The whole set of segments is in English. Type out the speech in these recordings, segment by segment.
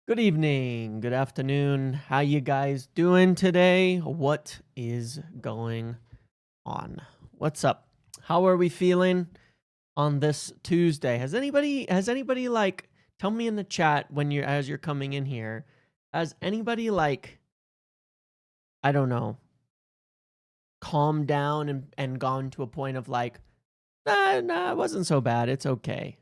Good evening, good afternoon. How you guys doing today? What is going on? What's up? How are we feeling on this Tuesday? Has anybody like tell me in the chat when you're coming in here? Has anybody like I don't know, calmed down and gone to a point of like, nah, it wasn't so bad. It's okay.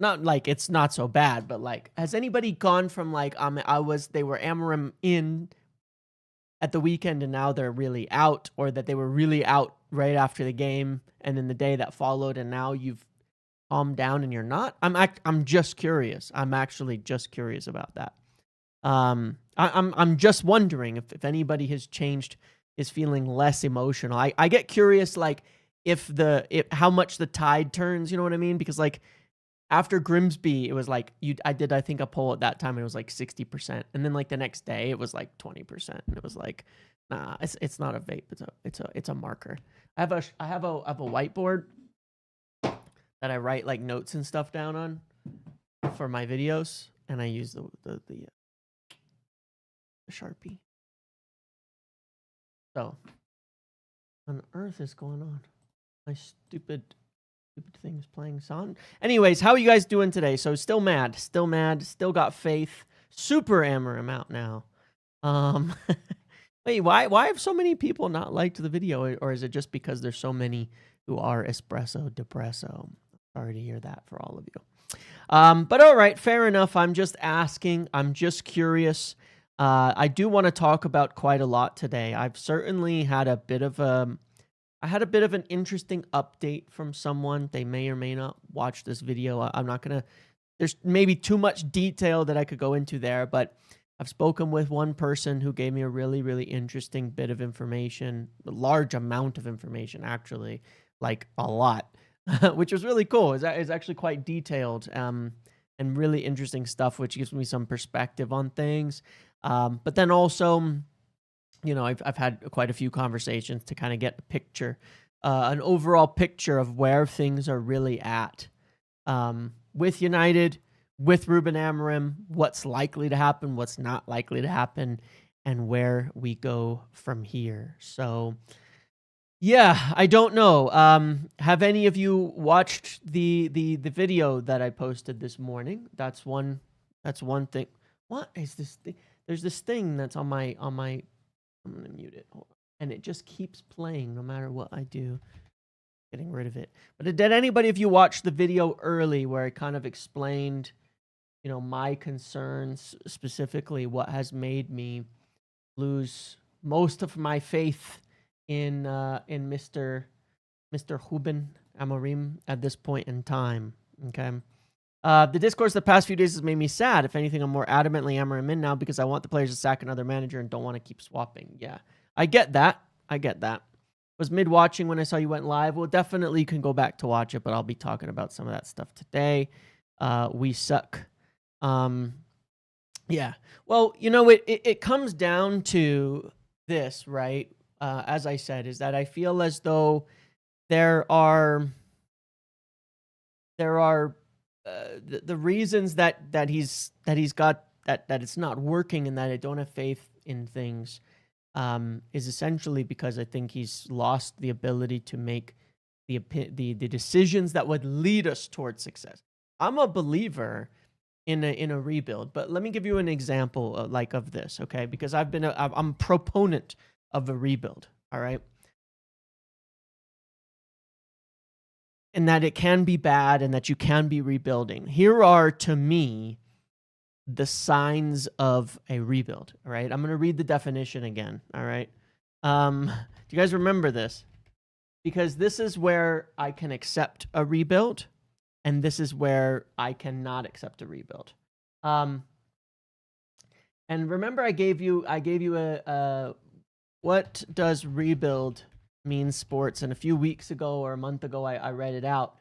Not like it's not so bad, but like, has anybody gone from like they were Amorim in at the weekend and now they're really out, or that they were really out right after the game and in the day that followed, and now you've calmed down and you're not? I'm just curious. I'm actually just curious about that. I'm just wondering if anybody has changed, is feeling less emotional. I get curious, like if how much the tide turns. You know what I mean? Because like after Grimsby, it was like I think a poll at that time, and it was like 60%, and then like the next day it was like 20%, and it was like, nah, it's not a vape, it's a marker. I have a whiteboard that I write like notes and stuff down on for my videos, and I use the Sharpie. So, what on earth is going on? My stupid things playing song. Anyways, how are you guys doing today? So still mad, still got faith. Super Amorim out now. Wait, why have so many people not liked the video, or is it just because there's so many who are espresso depresso? Sorry to hear that for all of you. But all right, fair enough. I'm just asking. I'm just curious. I do want to talk about quite a lot today. I've certainly had a bit of an interesting update from someone. They may or may not watch this video. I'm not going to, there's maybe too much detail that I could go into there, but I've spoken with one person who gave me a really, really interesting bit of information, a large amount of information, actually, like a lot, which was really cool. It's actually quite detailed and really interesting stuff, which gives me some perspective on things. But then also, you know, I've had quite a few conversations to kind of get a picture, an overall picture of where things are really at with United, with Ruben Amorim, what's likely to happen, what's not likely to happen, and where we go from here. So, yeah, I don't know. Have any of you watched the video that I posted this morning? That's one thing. What is this thing? There's this thing that's on my I'm going to mute it. And it just keeps playing no matter what I do. Getting rid of it. But did anybody of you watch the video early where I kind of explained, you know, my concerns, specifically what has made me lose most of my faith in Mr. Ruben Amorim at this point in time? Okay. The discourse the past few days has made me sad. If anything, I'm more adamantly Amorim in now because I want the players to sack another manager and don't want to keep swapping. Yeah, I get that. Was mid-watching when I saw you went live. Well, definitely you can go back to watch it, but I'll be talking about some of that stuff today. We suck. Yeah. Well, you know, it comes down to this, right? As I said, is that I feel as though there are the reasons that he's got that it's not working and that I don't have faith in things is essentially because I think he's lost the ability to make the decisions that would lead us towards success. I'm a believer in a rebuild, but let me give you an example of this, okay? Because I'm a proponent of a rebuild, all right? And that it can be bad and that you can be rebuilding. Here are, to me, the signs of a rebuild, all right? I'm going to read the definition again, all right? Do you guys remember this? Because this is where I can accept a rebuild, and this is where I cannot accept a rebuild. And remember I gave you a what does rebuild mean sports, and a few weeks ago or a month ago I read it out.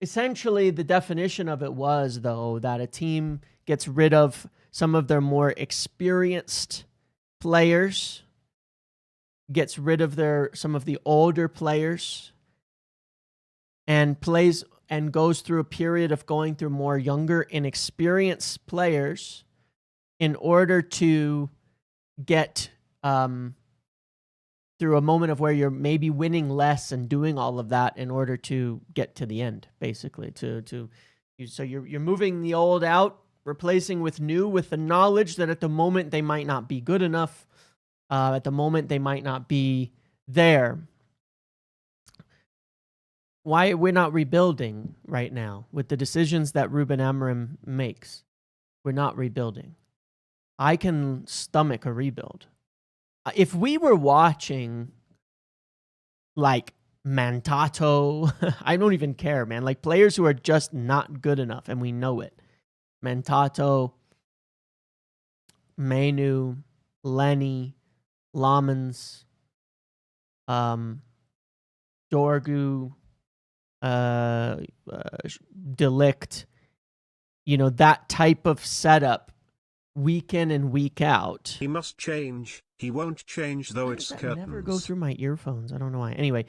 Essentially the definition of it was, though, that a team gets rid of some of their more experienced players, gets rid of some of the older players, and plays and goes through a period of going through more younger, inexperienced players in order to get through a moment of where you're maybe winning less and doing all of that in order to get to the end, basically. So you're moving the old out, replacing with new, with the knowledge that at the moment they might not be good enough. At the moment they might not be there. Why we're not rebuilding right now with the decisions that Ruben Amorim makes? We're not rebuilding. I can stomach a rebuild. If we were watching like Mantato, I don't even care, man. Like players who are just not good enough, and we know it. Mantato, Manu, Lenny, Lamans, Dorgu, Delict, that type of setup week in and week out. He must change. He won't change, though it's curtains. Never go through my earphones. I don't know why. Anyway,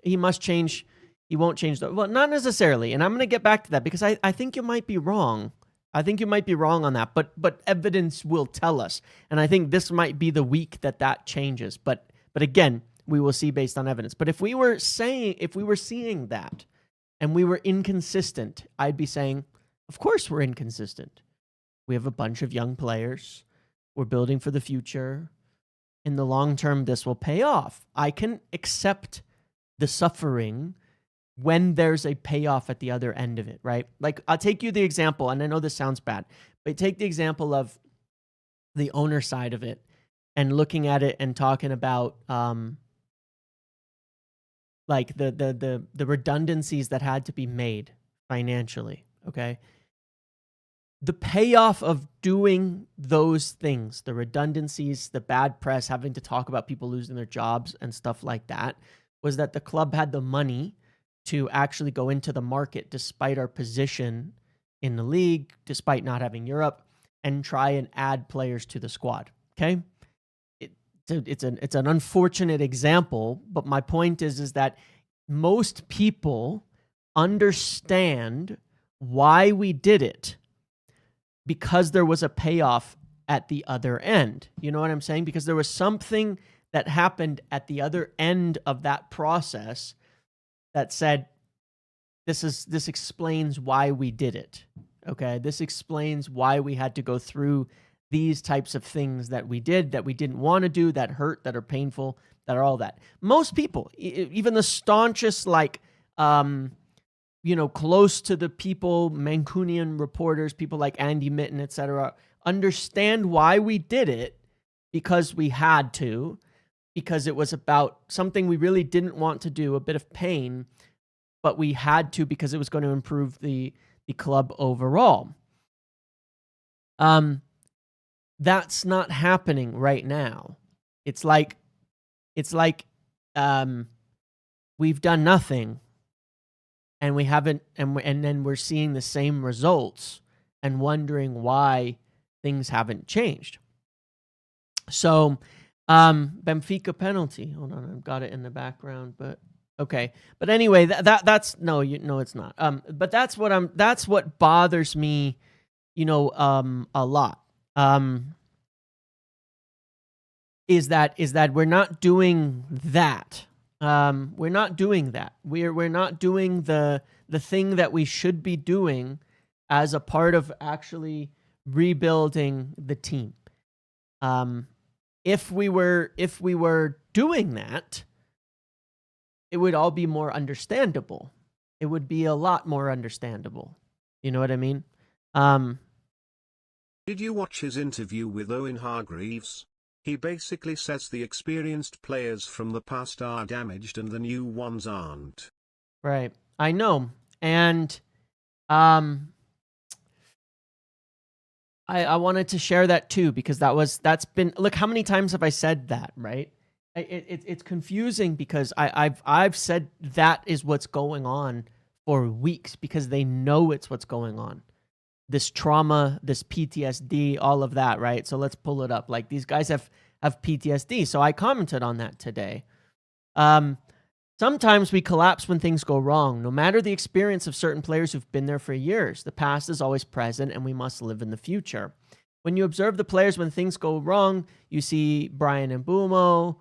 he must change. He won't change, though. Well, not necessarily. And I'm going to get back to that because I think you might be wrong. I think you might be wrong on that. But evidence will tell us. And I think this might be the week that changes. But again, we will see based on evidence. But if we were seeing that and we were inconsistent, I'd be saying, of course we're inconsistent. We have a bunch of young players. We're building for the future. In the long term, this will pay off. I can accept the suffering when there's a payoff at the other end of it, right? Like, I'll take you the example, and I know this sounds bad, but take the example of the owner side of it and looking at it and talking about like the redundancies that had to be made financially, okay? The payoff of doing those things, the redundancies, the bad press, having to talk about people losing their jobs and stuff like that, was that the club had the money to actually go into the market despite our position in the league, despite not having Europe, and try and add players to the squad, okay? It's an unfortunate example, but my point is that most people understand why we did it because there was a payoff at the other end. You know what I'm saying? Because there was something that happened at the other end of that process that said, this explains why we did it. Okay? This explains why we had to go through these types of things that we did, that we didn't want to do, that hurt, that are painful, that are all that. Most people, even the staunchest, like, close to the people, Mancunian reporters, people like Andy Mitten, etc., understand why we did it, because we had to, because it was about something we really didn't want to do, a bit of pain, but we had to because it was going to improve the club overall. That's not happening right now. It's like we've done nothing. And we haven't, and then we're seeing the same results and wondering why things haven't changed. So, Benfica penalty. Hold on, I've got it in the background, but okay. But anyway, that's no, it's not. But that's what bothers me, a lot. Is that we're not doing that. We're not doing that. We're not doing the thing that we should be doing as a part of actually rebuilding the team. If we were doing that, it would all be more understandable. It would be a lot more understandable. You know what I mean? Did you watch his interview with Owen Hargreaves? He basically says the experienced players from the past are damaged and the new ones aren't. Right. I know. And I wanted to share that too, because that's been, look, how many times have I said that, right? It's confusing because I've said that is what's going on for weeks because they know it's what's going on. This trauma, this PTSD, all of that, right? So let's pull it up. Like, these guys have PTSD. So I commented on that today. Sometimes we collapse when things go wrong. No matter the experience of certain players who've been there for years, the past is always present and we must live in the future. When you observe the players when things go wrong, you see Brian Mbumo,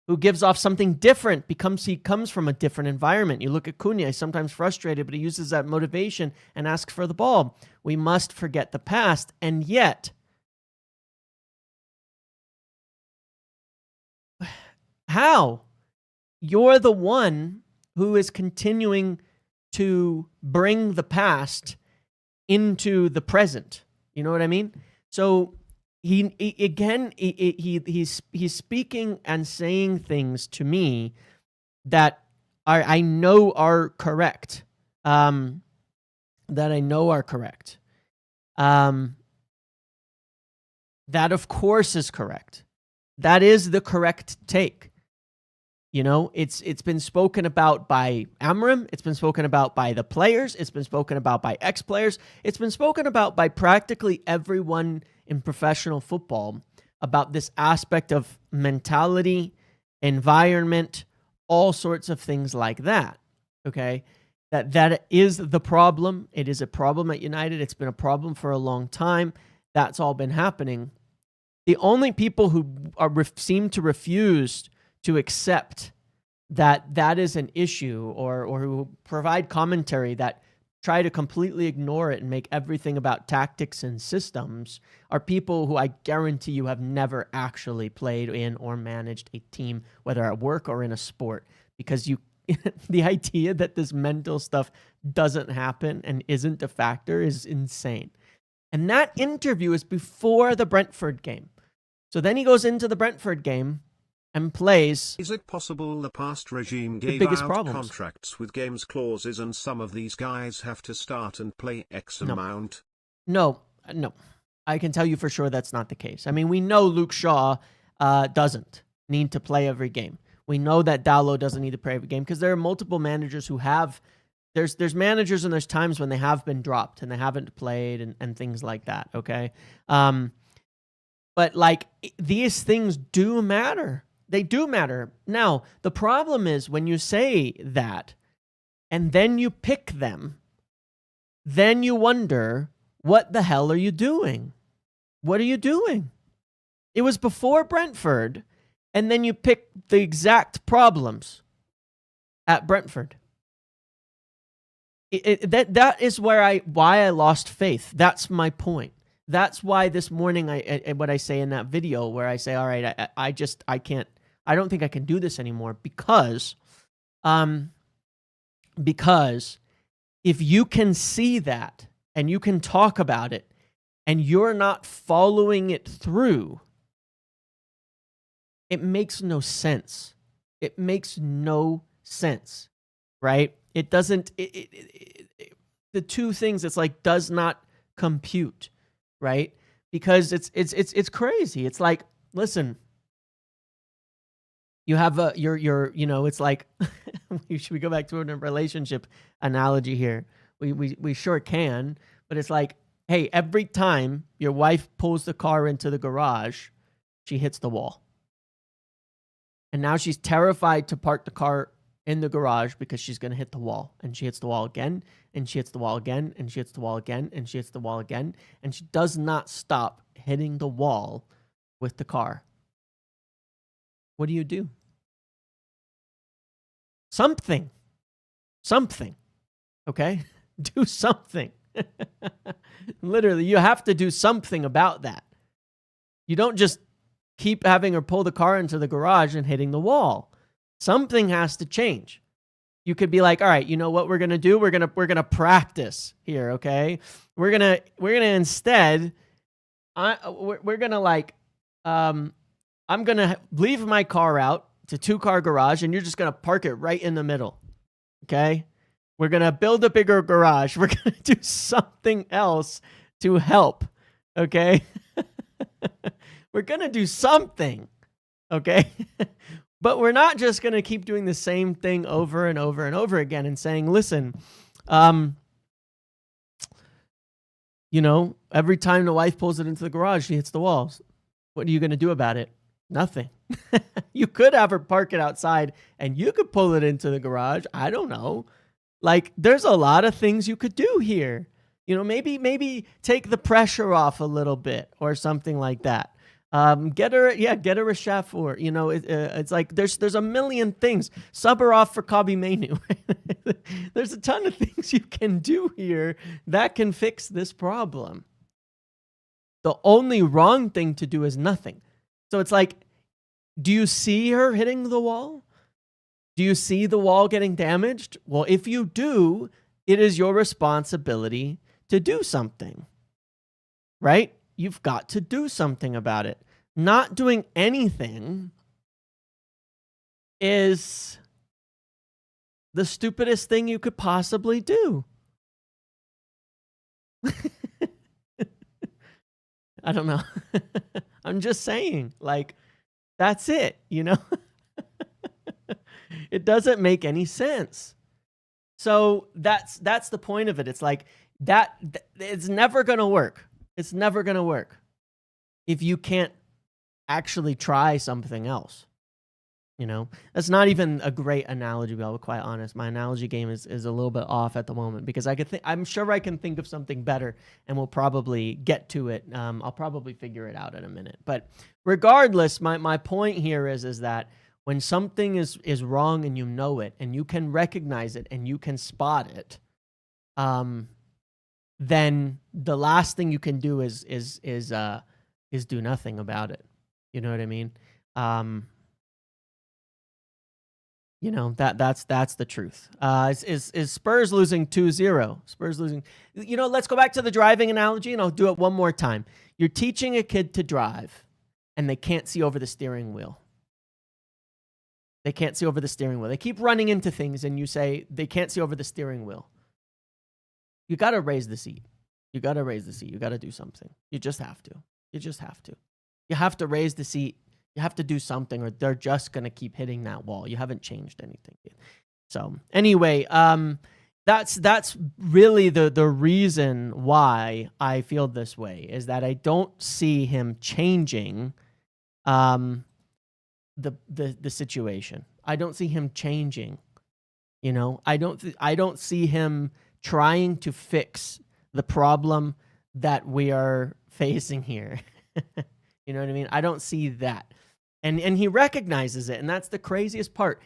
who gives off something different, he comes from a different environment. You look at Cunha, he's sometimes frustrated, but he uses that motivation and asks for the ball. We must forget the past, and yet, how? You're the one who is continuing to bring the past into the present. You know what I mean? So he's speaking and saying things to me that I know are correct. That of course is correct. That is the correct take. You know, it's been spoken about by Amorim. It's been spoken about by the players. It's been spoken about by ex-players. It's been spoken about by practically everyone in professional football about this aspect of mentality, environment, all sorts of things like that. Okay, that is the problem. It is a problem at United. It's been a problem for a long time. That's all been happening. The only people who seem to refuse to accept that is an issue, or who provide commentary that try to completely ignore it and make everything about tactics and systems, are people who I guarantee you have never actually played in or managed a team, whether at work or in a sport, because the idea that this mental stuff doesn't happen and isn't a factor is insane. And that interview is before the Brentford game. So then he goes into the Brentford game and plays. Is it possible the past regime gave out contracts with games clauses and some of these guys have to start and play X amount? No. I can tell you for sure that's not the case. I mean, we know Luke Shaw doesn't need to play every game. We know that Dalot doesn't need to play every game because there are multiple managers who have. There's managers and there's times when they have been dropped and they haven't played and things like that, okay? But like, these things do matter. They do matter. Now, the problem is when you say that and then you pick them, then you wonder, what the hell are you doing? What are you doing? It was before Brentford, and then you pick the exact problems at Brentford. That is why I lost faith. That's my point. That's why this morning what I say in that video where I say, all right, I can't. I don't think I can do this anymore because if you can see that and you can talk about it and you're not following it through, it makes no sense. It makes no sense, right? It doesn't. The two things, it's like, does not compute, right? Because it's crazy. It's like, listen. You have it's like, should we go back to a relationship analogy here? We sure can, but it's like, hey, every time your wife pulls the car into the garage, she hits the wall. And now she's terrified to park the car in the garage because she's going to hit the wall. And she hits the wall again, and she hits the wall again, and she hits the wall again, and she hits the wall again, and she does not stop hitting the wall with the car. What do? Something, okay? Do something. Literally, you have to do something about that. You don't just keep having her pull the car into the garage and hitting the wall. Something has to change. You could be like, all right, you know what we're gonna do? We're gonna practice here, okay? We're gonna instead, we're gonna like, I'm gonna leave my car out to 2-car garage, and you're just gonna park it right in the middle, okay? We're gonna build a bigger garage. We're gonna do something else to help, okay? We're gonna do something, okay? But we're not just gonna keep doing the same thing over and over and over again and saying, listen, every time the wife pulls it into the garage, she hits the walls. What are you gonna do about it? Nothing. You could have her park it outside and you could pull it into the garage. I don't know. Like, there's a lot of things you could do here. You know, maybe take the pressure off a little bit or something like that. Get her a chef, or, you know, it's like there's a million things. Sub her off for Kobe Mainu. There's a ton of things you can do here that can fix this problem. The only wrong thing to do is nothing. So it's like, do you see her hitting the wall? Do you see the wall getting damaged? Well, if you do, it is your responsibility to do something, right? You've got to do something about it. Not doing anything is the stupidest thing you could possibly do. I don't know. I'm just saying, like, that's it, you know? It doesn't make any sense. So that's the point of it. It's like that it's never going to work. It's never going to work if you can't actually try something else. You know, that's not even a great analogy, to be quite honest. My analogy game is a little bit off at the moment, because I'm sure I can think of something better, and we'll probably get to it. I'll probably figure it out in a minute. But regardless, my point here is that when something is wrong and you know it, and you can recognize it and you can spot it, then the last thing you can do is do nothing about it. You know what I mean? You know, that's the truth. Is Spurs losing 2-0? Spurs losing. You know, let's go back to the driving analogy, and I'll do it one more time. You're teaching a kid to drive, and they can't see over the steering wheel. They can't see over the steering wheel. They keep running into things, and you say they can't see over the steering wheel. You got to raise the seat. You got to raise the seat. You got to do something. You just have to. You just have to. You have to raise the seat. You have to do something, or they're just going to keep hitting that wall. You haven't changed anything yet. So anyway, that's really the reason why I feel this way, is that I don't see him changing the situation. I don't see him changing. You know, I don't see him trying to fix the problem that we are facing here. You know what I mean? I don't see that. And he recognizes it, and that's the craziest part.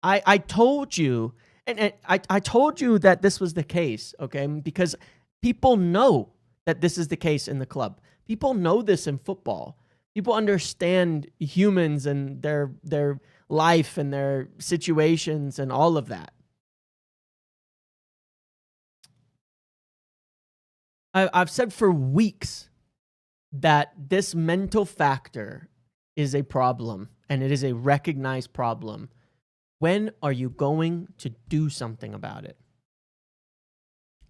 I told you, and I told you that this was the case, okay? Because people know that this is the case in the club. People know this in football. People understand humans and their life and their situations and all of that. I've said for weeks that this mental factor is a problem, and it is a recognized problem. When are you going to do something about it?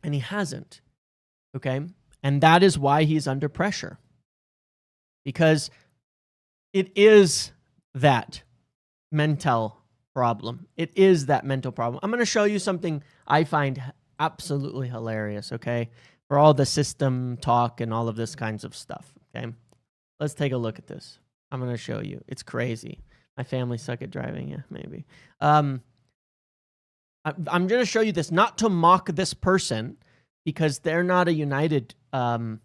And he hasn't, okay? And that is why he's under pressure, because it is that mental problem. It is that mental problem. I'm going to show you something I find absolutely hilarious, okay? For all the system talk and all of this kinds of stuff, okay? Let's take a look at this. I'm going to show you. It's crazy. My family suck at driving. Yeah, maybe. I'm going to show you this, not to mock this person, because they're not a United an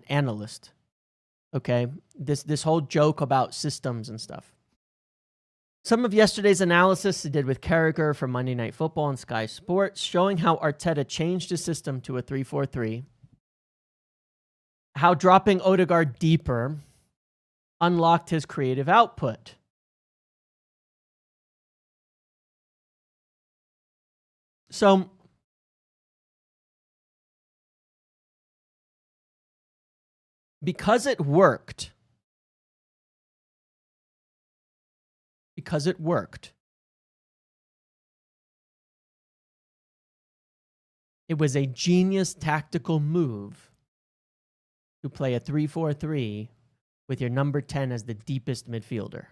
analyst. Okay? This whole joke about systems and stuff. Some of yesterday's analysis I did with Carragher from Monday Night Football and Sky Sports, showing how Arteta changed his system to a 3-4-3, how dropping Odegaard deeper unlocked his creative output. So, because it worked, it was a genius tactical move to play a 3-4-3 with your number 10 as the deepest midfielder.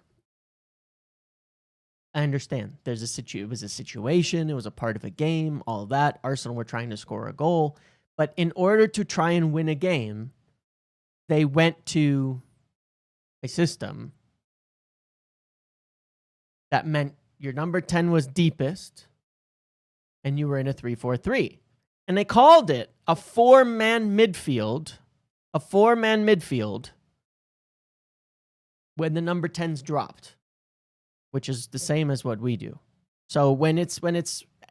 I understand. It was a situation. It was a part of a game, all of that. Arsenal were trying to score a goal. But in order to try and win a game, they went to a system that meant your number 10 was deepest and you were in a 3-4-3. And they called it a four-man midfield when the number 10's dropped, which is the same as what we do. So when it's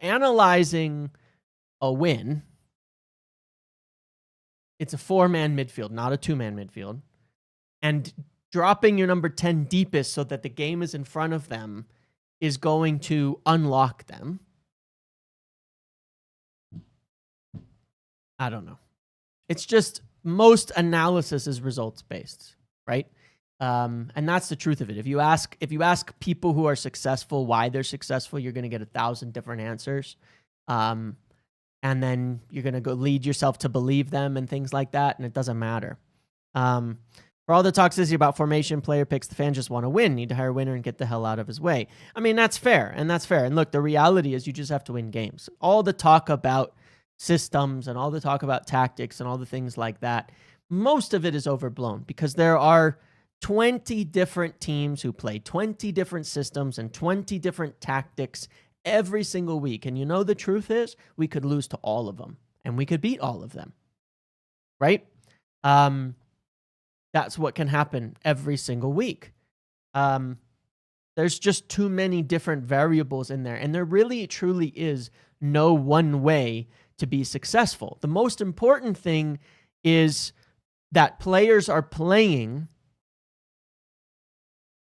analyzing a win, it's a four-man midfield, not a two-man midfield. And dropping your number 10 deepest so that the game is in front of them is going to unlock them. I don't know. It's just most analysis is results based, right? And that's the truth of it. If you ask people who are successful why they're successful, you're going to get 1,000 different answers, and then you're going to go lead yourself to believe them and things like that, and it doesn't matter. For all the toxicity about formation, player picks, the fans just want to win. Need to hire a winner and get the hell out of his way. I mean, that's fair, and that's fair. And look, the reality is you just have to win games. All the talk about systems and all the talk about tactics and all the things like that, most of it is overblown because there are 20 different teams who play 20 different systems and 20 different tactics every single week. And you know the truth is we could lose to all of them and we could beat all of them, right? That's what can happen every single week. There's just too many different variables in there, and there really truly is no one way to be successful. The most important thing is that players are playing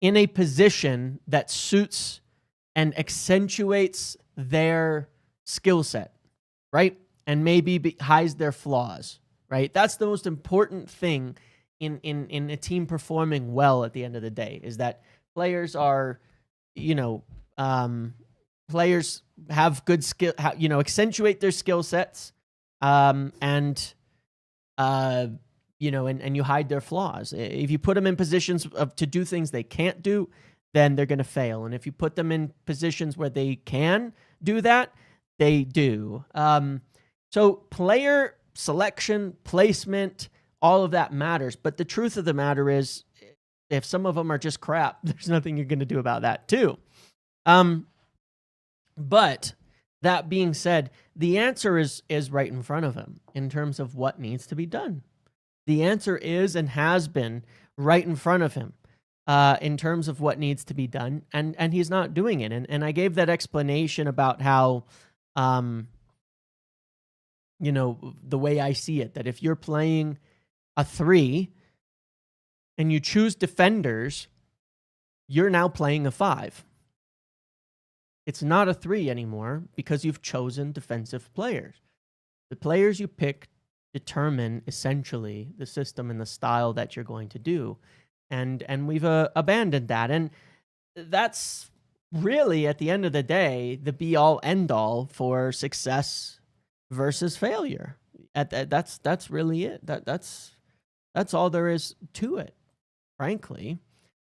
in a position that suits and accentuates their skill set, right? And maybe hides their flaws, right? That's the most important thing in a team performing well at the end of the day, is that players are, players have good skill, accentuate their skill sets, and you hide their flaws. If you put them in positions to do things they can't do, then they're going to fail. And if you put them in positions where they can do that, they do. So player selection, placement, all of that matters. But the truth of the matter is, if some of them are just crap, there's nothing you're going to do about that too. But that being said, the answer is right in front of him in terms of what needs to be done. The answer is and has been right in front of him in terms of what needs to be done, and he's not doing it. And I gave that explanation about how, the way I see it, that if you're playing a 3 and you choose defenders, you're now playing a 5. It's not a 3 anymore because you've chosen defensive players. The players you pick determine essentially the system and the style that you're going to do. And we've abandoned that. And that's really, at the end of the day, the be-all, end-all for success versus failure. That's really it. That's all there is to it, frankly.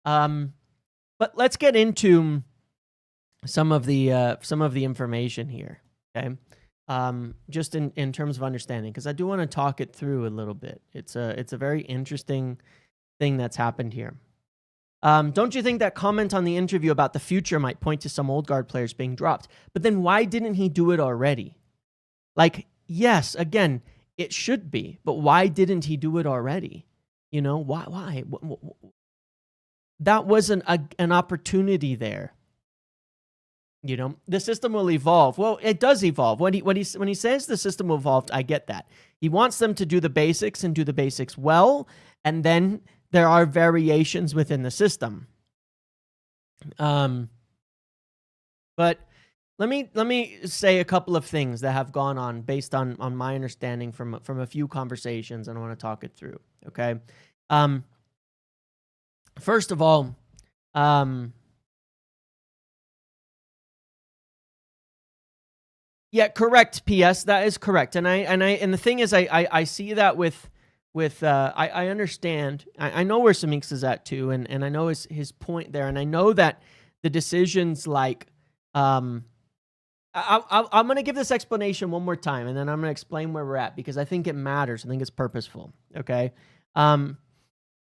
But let's get into some of the information here, okay? Just in terms of understanding, because I do want to talk it through a little bit. It's a very interesting thing that's happened here. Don't you think that comment on the interview about the future might point to some old guard players being dropped? But then why didn't he do it already? Like, yes, again, it should be, but why didn't he do it already? Why? That wasn't an opportunity there. The system will evolve. Well, it does evolve. When he says the system will evolve, I get that. He wants them to do the basics and do the basics well, and then there are variations within the system. But let me say a couple of things that have gone on based on my understanding from a few conversations, and I want to talk it through. Okay. First of all, yeah, correct. PS, that is correct. And the thing is, I see that with I understand. I know where Samix is at too, and I know his point there, and I know that the decisions like I'm gonna give this explanation one more time, and then I'm gonna explain where we're at because I think it matters. I think it's purposeful. Okay.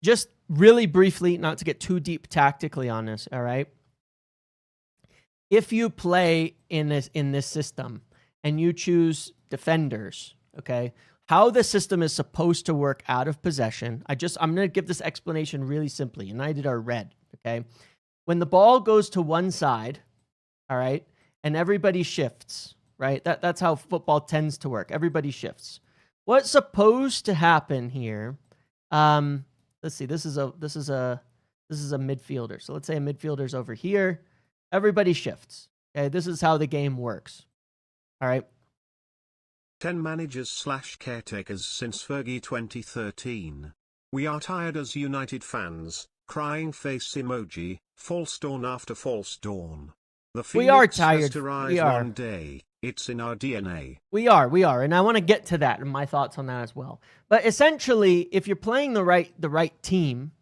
just really briefly, not to get too deep tactically on this, all right? If you play in this system and you choose defenders, okay, how the system is supposed to work out of possession, I'm going to give this explanation really simply. United are red, okay? When the ball goes to one side, all right, and everybody shifts, right? That's how football tends to work. Everybody shifts. What's supposed to happen here? Let's see. This is a midfielder. So let's say a midfielder's over here. Everybody shifts. Okay, this is how the game works. All right. 10 managers/caretakers since Fergie 2013. We are tired as United fans. Crying face emoji. False dawn after false dawn. The We are phoenix tired. has to rise one day. It's in our DNA. We are, and I want to get to that and my thoughts on that as well. But essentially, if you're playing the right team,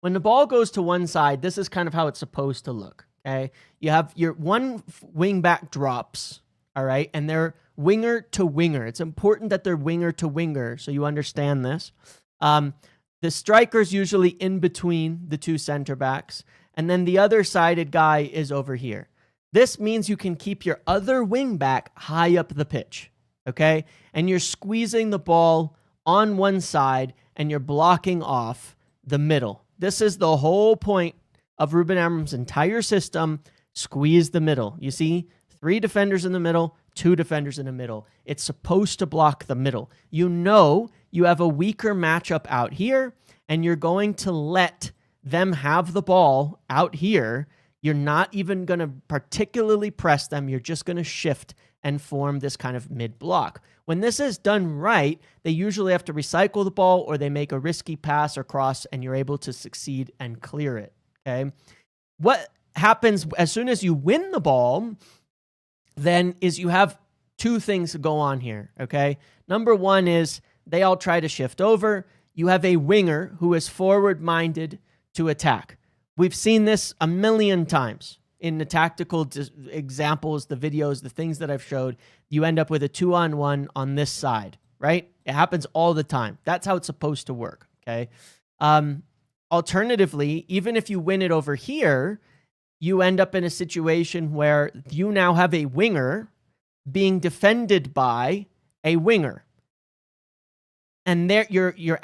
when the ball goes to one side, this is kind of how it's supposed to look. Okay, you have your one wing back drops, all right, and they're winger to winger. It's important that they're winger to winger, so you understand this. The striker's usually in between the two center backs, and then the other sided guy is over here. This means you can keep your other wing back high up the pitch, okay? And you're squeezing the ball on one side and you're blocking off the middle. This is the whole point of Ruben Amorim's entire system. Squeeze the middle. You see, 3 defenders in the middle, 2 defenders in the middle. It's supposed to block the middle. You know you have a weaker matchup out here and you're going to let them have the ball out here. You're not even going to particularly press them. You're just going to shift and form this kind of mid-block. When this is done right, they usually have to recycle the ball or they make a risky pass or cross and you're able to succeed and clear it, okay? What happens as soon as you win the ball then is you have 2 things to go on here, okay? Number 1 is they all try to shift over. You have a winger who is forward-minded to attack. We've seen this a million times in the tactical examples, the videos, the things that I've showed. You end up with a 2-on-1 on this side, right? It happens all the time. That's how it's supposed to work, okay? Alternatively, even if you win it over here, you end up in a situation where you now have a winger being defended by a winger. And they're going to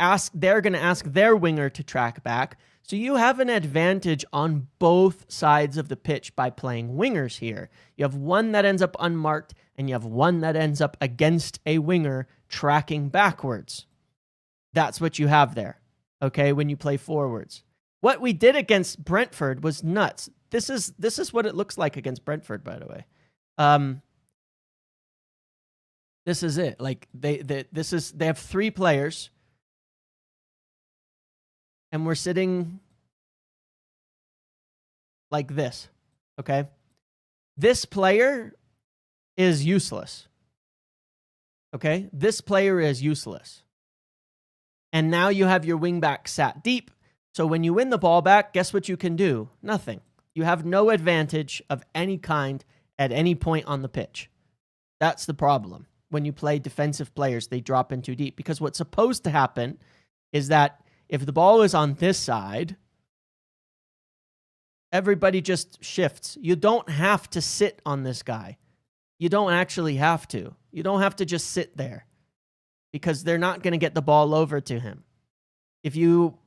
ask their winger to track back. So you have an advantage on both sides of the pitch by playing wingers here. You have one that ends up unmarked, and you have one that ends up against a winger tracking backwards. That's what you have there, okay, when you play forwards. What we did against Brentford was nuts. This is what it looks like against Brentford, by the way. This is it. Like they have 3 players. And we're sitting like this, okay? This player is useless, okay? This player is useless. And now you have your wing back sat deep. So when you win the ball back, guess what you can do? Nothing. You have no advantage of any kind at any point on the pitch. That's the problem. When you play defensive players, they drop in too deep. Because what's supposed to happen is that if the ball is on this side, everybody just shifts. You don't have to sit on this guy. You don't actually have to. You don't have to just sit there because they're not going to get the ball over to him. If you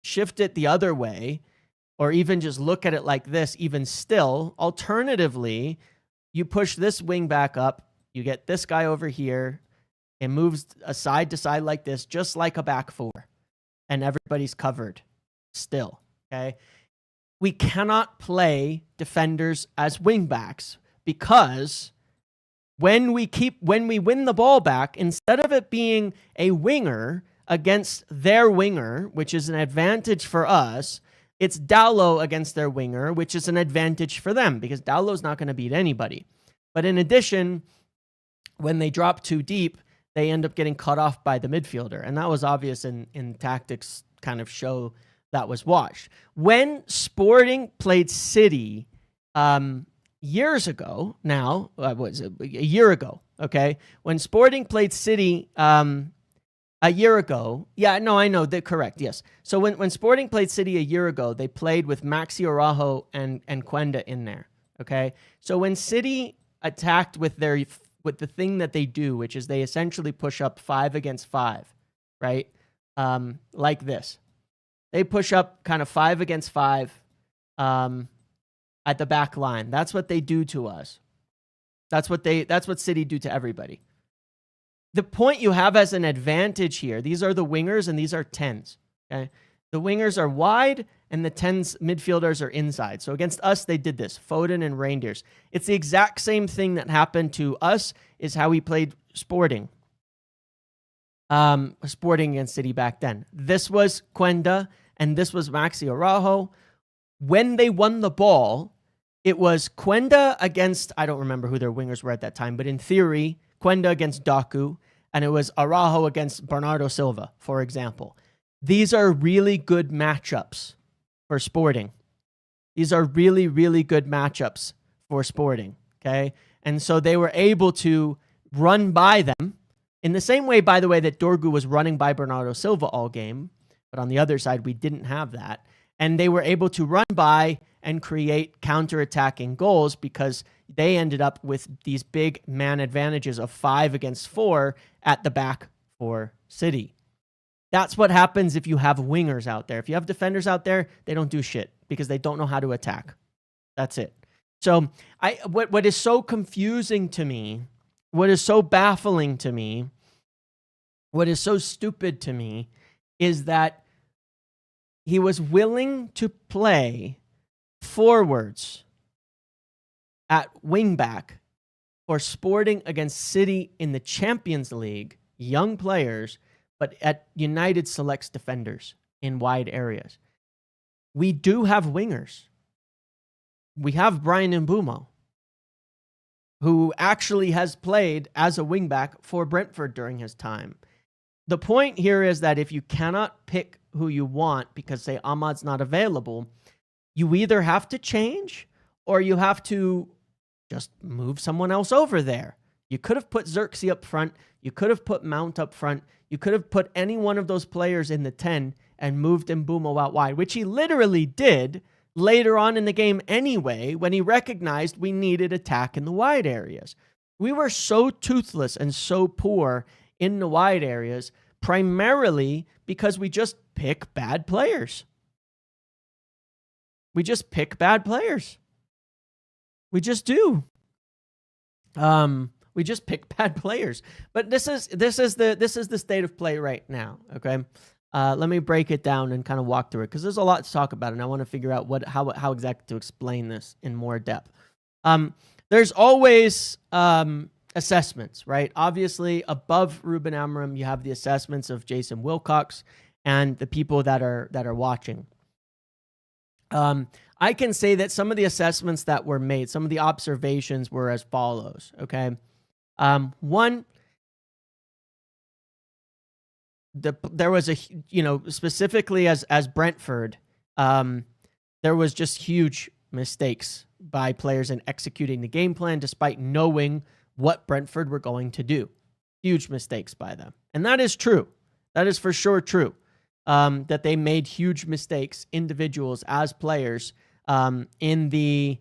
shift it the other way or even just look at it like this, even still, alternatively, you push this wing back up, you get this guy over here, it moves side to side like this, just like a back 4. And everybody's covered still, okay? We cannot play defenders as wing backs because when we win the ball back, instead of it being a winger against their winger, which is an advantage for us, it's Dallo against their winger, which is an advantage for them because Dallo's not going to beat anybody. But in addition, when they drop too deep, they end up getting cut off by the midfielder. And that was obvious in tactics kind of show that was watched. When Sporting played City years ago now, what was it? A year ago, okay? When Sporting played City A year ago. Yeah, no, I know. They're correct, yes. So when Sporting played City a year ago, they played with Maxi Araujo and Cuenda in there, okay? So when City attacked with the thing that they do, which is they essentially push up 5 against 5, right? Like this. They push up kind of 5 against 5 at the back line. That's what they do to us. That's what City do to everybody. The point you have as an advantage here, these are the wingers and these are 10s. Okay? The wingers are wide and the 10s midfielders are inside. So against us, they did this. Foden and Reindeers. It's the exact same thing that happened to us is how we played Sporting. Sporting against City back then. This was Cuenda and this was Maxi Araujo. When they won the ball, it was Cuenda against, I don't remember who their wingers were at that time, but in theory, Cuenda against Doku, and it was Araujo against Bernardo Silva, for example. These are really good matchups for Sporting. These are really, really good matchups for Sporting, okay? And so they were able to run by them in the same way, by the way, that Dorgu was running by Bernardo Silva all game, but on the other side, we didn't have that. And they were able to run by and create counter-attacking goals because they ended up with these big man advantages of 5 against 4 at the back for City. That's what happens if you have wingers out there. If you have defenders out there, they don't do shit because they don't know how to attack. That's it. So what is so confusing to me, what is so baffling to me, what is so stupid to me is that he was willing to play forwards at wingback for Sporting against City in the Champions League, young players, but at United selects defenders in wide areas. We do have wingers. We have Brian Mbeumo, who actually has played as a wingback for Brentford during his time. The point here is that if you cannot pick who you want because, say, Ahmad's not available, you either have to change or you have to just move someone else over there. You could have put Xerxes up front. You could have put Mount up front. You could have put any one of those players in the 10 and moved Mbeumo out wide, which he literally did later on in the game anyway when he recognized we needed attack in the wide areas. We were so toothless and so poor in the wide areas primarily because we just pick bad players. We just pick bad players. We just do. We just pick bad players. But this is the state of play right now. Okay, let me break it down and kind of walk through it because there's a lot to talk about, and I want to figure out how exactly to explain this in more depth. There's always assessments, right? Obviously, above Ruben Amorim, you have the assessments of Jason Wilcox and the people that are watching. I can say that some of the assessments that were made, some of the observations were as follows, okay? One, there was specifically as Brentford, there was just huge mistakes by players in executing the game plan despite knowing what Brentford were going to do. Huge mistakes by them. And that is true. That is for sure true. That they made huge mistakes, individuals as players, in the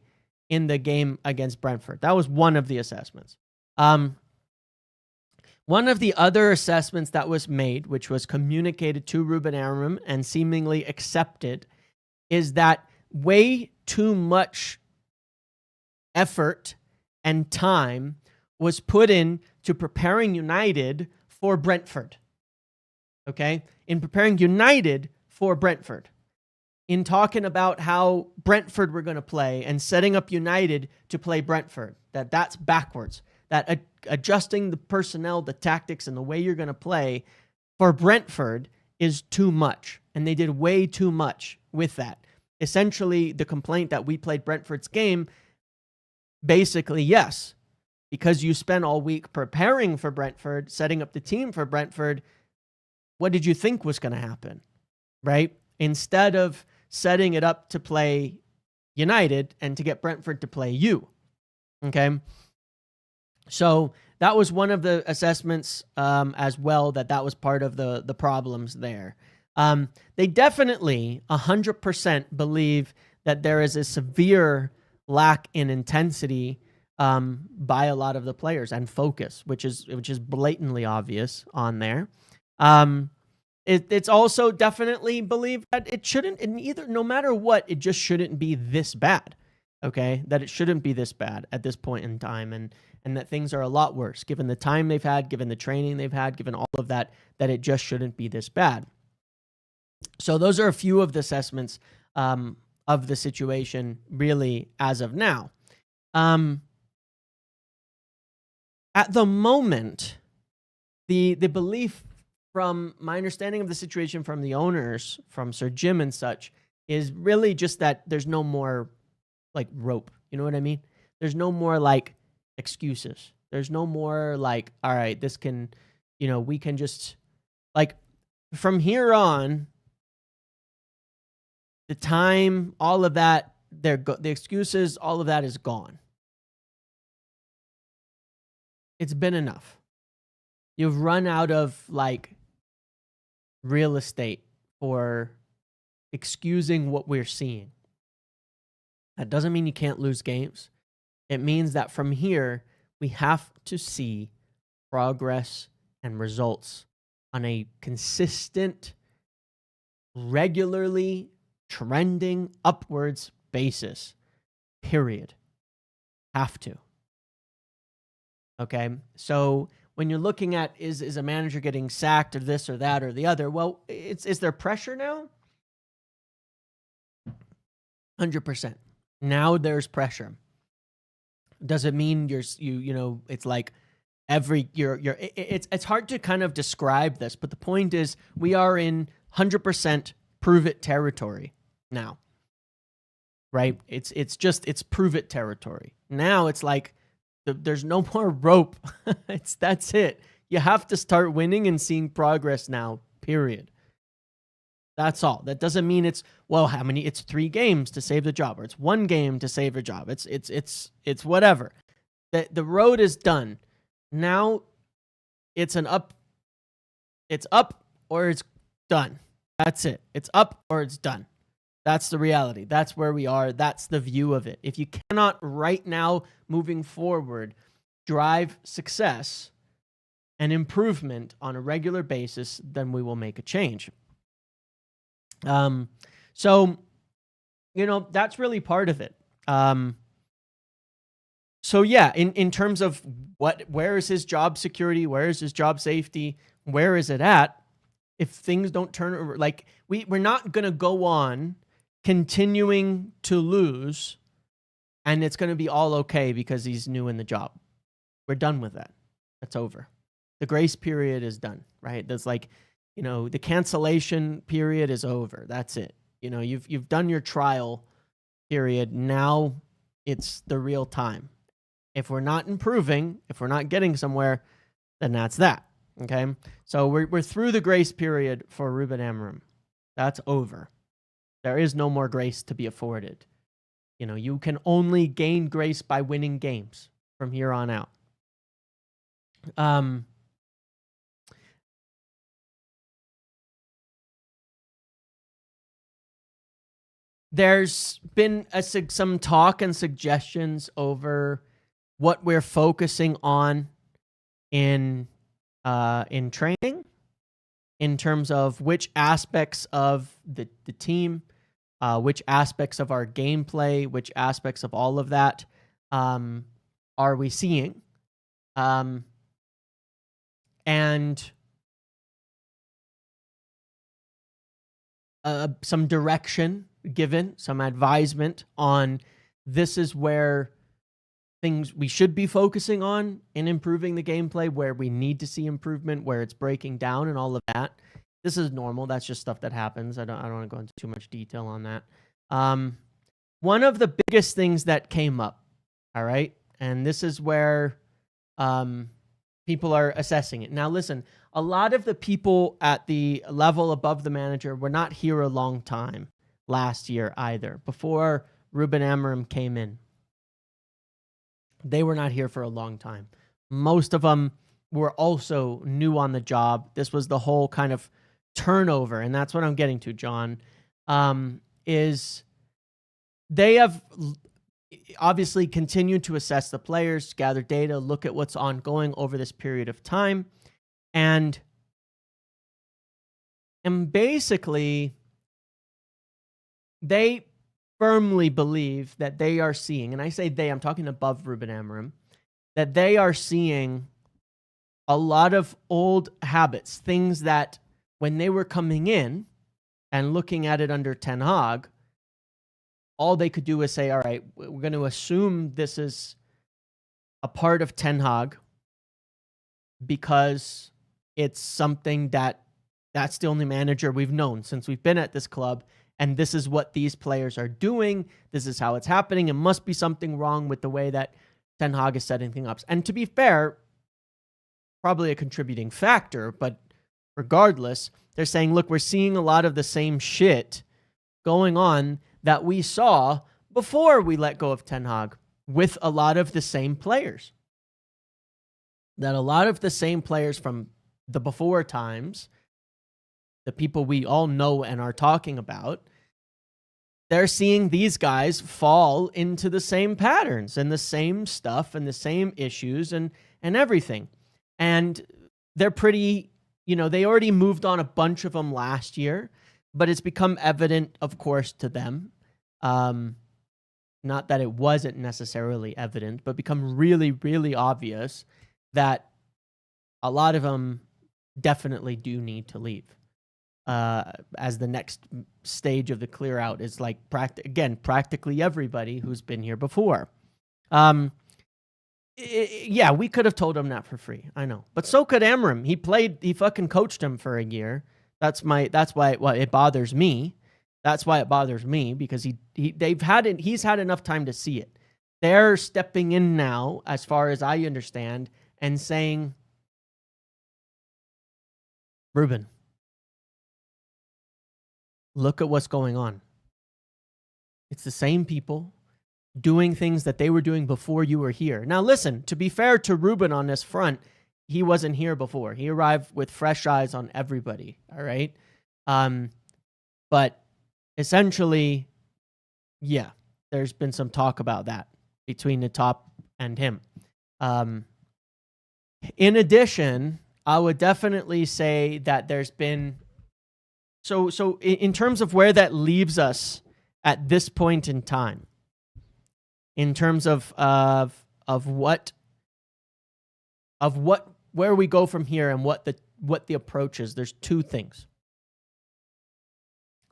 game against Brentford. That was one of the assessments. One of the other assessments that was made, which was communicated to Ruben Amorim and seemingly accepted, is that way too much effort and time was put in to preparing United for Brentford. Okay? In preparing United for Brentford. In talking about how Brentford were going to play and setting up United to play Brentford. That's backwards. That adjusting the personnel, the tactics, and the way you're going to play for Brentford is too much. And they did way too much with that. Essentially, the complaint that we played Brentford's game, basically, yes, because you spent all week preparing for Brentford, setting up the team for Brentford, what did you think was going to happen, right? Instead of setting it up to play United and to get Brentford to play you, okay? So that was one of the assessments as well, that was part of the problems there. They definitely 100% believe that there is a severe lack in intensity by a lot of the players and focus, which is blatantly obvious on there. It's also definitely believed that it shouldn't, no matter what, it just shouldn't be this bad. Okay, that it shouldn't be this bad at this point in time, and that things are a lot worse given the time they've had, given the training they've had, given all of that, that it just shouldn't be this bad. So those are a few of the assessments of the situation, really, as of now. At the moment, the belief, from my understanding of the situation from the owners, from Sir Jim and such, is really just that there's no more like rope. You know what I mean? There's no more like excuses. There's no more like, all right, this can, we can just, like, from here on, the time, all of that, the excuses, all of that is gone. It's been enough. You've run out of like real estate for excusing what we're seeing. That doesn't mean you can't lose games. It means that from here, we have to see progress and results on a consistent, regularly trending upwards basis. Period. Have to. Okay? So when you're looking at is a manager getting sacked or this or that or the other, well, is there pressure now? 100%. Now there's pressure. Does it mean it's like it's hard to kind of describe this, but the point is we are in 100% prove it territory now. Right? It's prove it territory. Now it's like there's no more rope. That's it. You have to start winning and seeing progress now, period. That's all. That doesn't mean it's 3 games to save the job, or it's 1 game to save a job. It's whatever. The road is done. Now it's up or it's done. That's it. It's up or it's done. That's the reality. That's where we are. That's the view of it. If you cannot right now, moving forward, drive success and improvement on a regular basis, then we will make a change. So, that's really part of it. So yeah, in terms of where is his job security? Where is his job safety? Where is it at? If things don't turn over, like we're not going to go on continuing to lose and it's going to be all okay because he's new in the job. We're done with that. That's over. The grace period is done, right? There's like, the cancellation period is over. That's it. You've done your trial period. Now it's the real time. If we're not improving, if we're not getting somewhere, then that's that. Okay. So we're through the grace period for Ruben Amorim. That's over. There is no more grace to be afforded. You can only gain grace by winning games from here on out. There's been some talk and suggestions over what we're focusing on in training, in terms of which aspects of the team, which aspects of our gameplay, which aspects of all of that are we seeing, and some direction given, some advisement on this is where things we should be focusing on in improving the gameplay, where we need to see improvement, where it's breaking down and all of that. This is normal. That's just stuff that happens. I don't want to go into too much detail on that. One of the biggest things that came up, all right, and this is where people are assessing it. Now, listen, a lot of the people at the level above the manager were not here a long time last year either, before Ruben Amorim came in. They were not here for a long time. Most of them were also new on the job. This was the whole kind of turnover, and that's what I'm getting to, John, is they have obviously continued to assess the players, gather data, look at what's ongoing over this period of time, and basically they firmly believe that they are seeing, and I say they, I'm talking above Ruben Amorim, that they are seeing a lot of old habits, things that when they were coming in and looking at it under Ten Hag, all they could do was say, all right, we're going to assume this is a part of Ten Hag because it's something that's the only manager we've known since we've been at this club, and this is what these players are doing. This is how it's happening. It must be something wrong with the way that Ten Hag is setting things up. And to be fair, probably a contributing factor, but regardless, they're saying, look, we're seeing a lot of the same shit going on that we saw before we let go of Ten Hag with a lot of the same players. That a lot of the same players from the before times, the people we all know and are talking about, they're seeing these guys fall into the same patterns and the same stuff and the same issues and everything. And they're pretty, they already moved on a bunch of them last year, but it's become evident, of course, to them. Not that it wasn't necessarily evident, but become really, really obvious that a lot of them definitely do need to leave. As the next stage of the clear out is like, practically everybody who's been here before. Yeah, we could have told him that for free. I know. But so could Amorim. He fucking coached him for a year. That's why it bothers me. That's why it bothers me, because he's had enough time to see it. They're stepping in now, as far as I understand, and saying, Ruben, look at what's going on. It's the same people doing things that they were doing before you were here. Now, listen, to be fair to Ruben on this front, he wasn't here before. He arrived with fresh eyes on everybody, all right? But essentially, yeah, there's been some talk about that between the top and him. In addition, I would definitely say that there's been... So in terms of where that leaves us at this point in time, in terms of where we go from here and what the approach is, there's two things.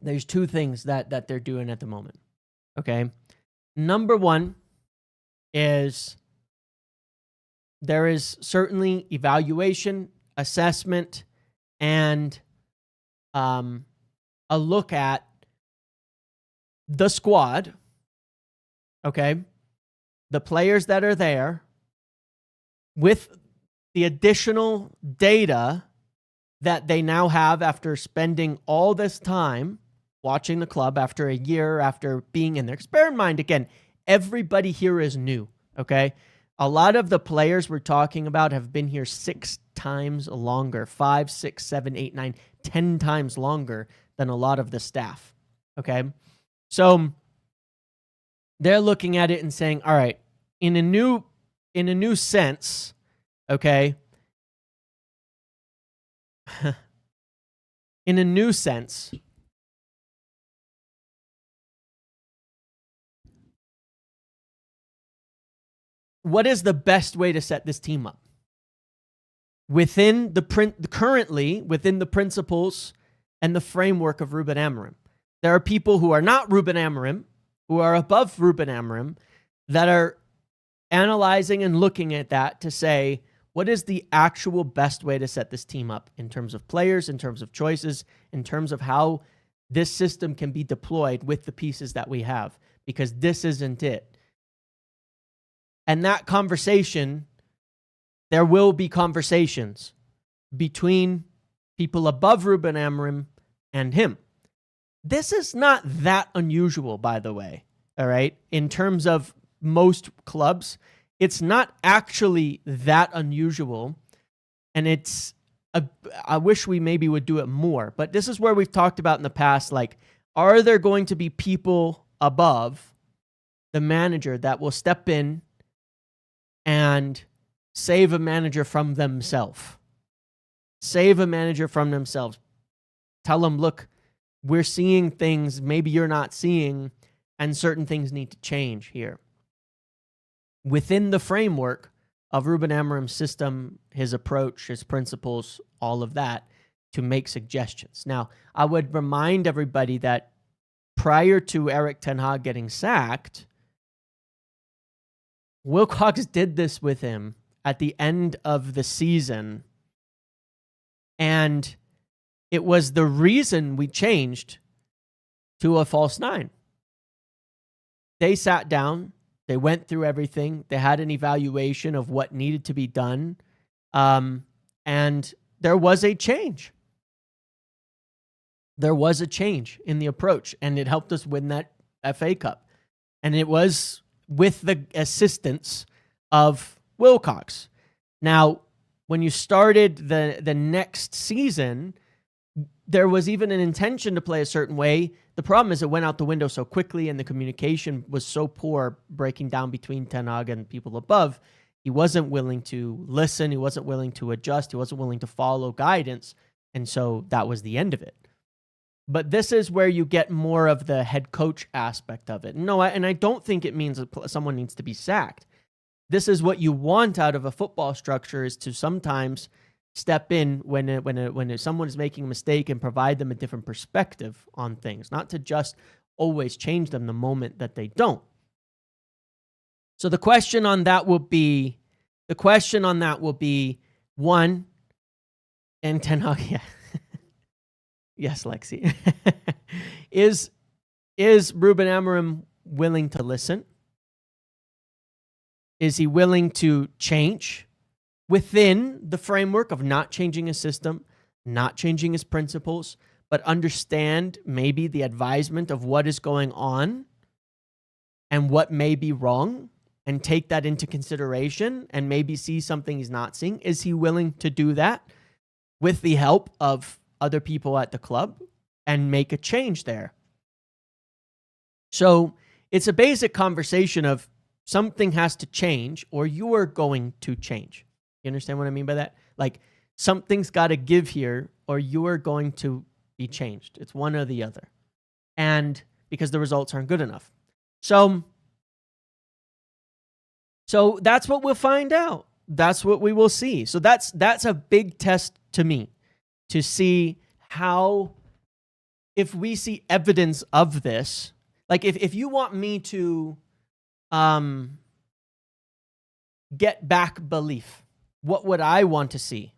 There's two things that they're doing at the moment. Okay. Number one is there is certainly evaluation, assessment, and a look at the squad, okay, the players that are there, with the additional data that they now have after spending all this time watching the club, after a year, after being in there. Because bear in mind, again, everybody here is new, okay? A lot of the players we're talking about have been here 6 times longer, 5, 6, 7, 8, 9, 10 times longer than a lot of the staff, okay? So they're looking at it and saying, all right, in a new sense, okay, in a new sense, what is the best way to set this team up? Currently within the principles and the framework of Ruben Amorim. There are people who are not Ruben Amorim, who are above Ruben Amorim, that are analyzing and looking at that to say, what is the actual best way to set this team up in terms of players, in terms of choices, in terms of how this system can be deployed with the pieces that we have? Because this isn't it. And that conversation, there will be conversations between people above Ruben Amorim and him. This is not that unusual, by the way, all right? In terms of most clubs, It's not actually that unusual, and I wish we maybe would do it more. But this is where we've talked about in the past, like, are there going to be people above the manager that will step in and save a manager from themselves? Save a manager from themselves. Tell them, look, we're seeing things maybe you're not seeing, and certain things need to change here. Within the framework of Ruben Amorim's system, his approach, his principles, all of that, to make suggestions. Now, I would remind everybody that prior to Erik ten Hag getting sacked, Wilcox did this with him at the end of the season, and it was the reason we changed to a false nine. They sat down, they went through everything, they had an evaluation of what needed to be done, and there was a change. There was a change in the approach, and it helped us win that FA Cup. And it was with the assistance of Wilcox. Now, when you started the next season, there was even an intention to play a certain way. The problem is it went out the window so quickly, and the communication was so poor, breaking down between Ten Hag and people above. He wasn't willing to listen. He wasn't willing to adjust. He wasn't willing to follow guidance. And so that was the end of it. But this is where you get more of the head coach aspect of it. No, and I don't think it means someone needs to be sacked. This is what you want out of a football structure, is to sometimes step in when someone is making a mistake and provide them a different perspective on things, not to just always change them the moment that they don't. So the question on that will be, one, and Ten Hag, yeah. Yes, Lexi. Is Ruben Amorim willing to listen? Is he willing to change within the framework of not changing his system, not changing his principles, but understand maybe the advisement of what is going on and what may be wrong, and take that into consideration and maybe see something he's not seeing? Is he willing to do that with the help of other people at the club and make a change there? So it's a basic conversation of something has to change, or you are going to change. You understand what I mean by that? Like, something's got to give here, or you are going to be changed. It's one or the other. And because the results aren't good enough. So that's what we'll find out. That's what we will see. So that's a big test to me, to see how, if we see evidence of this, like if you want me to get back belief, what would I want to see?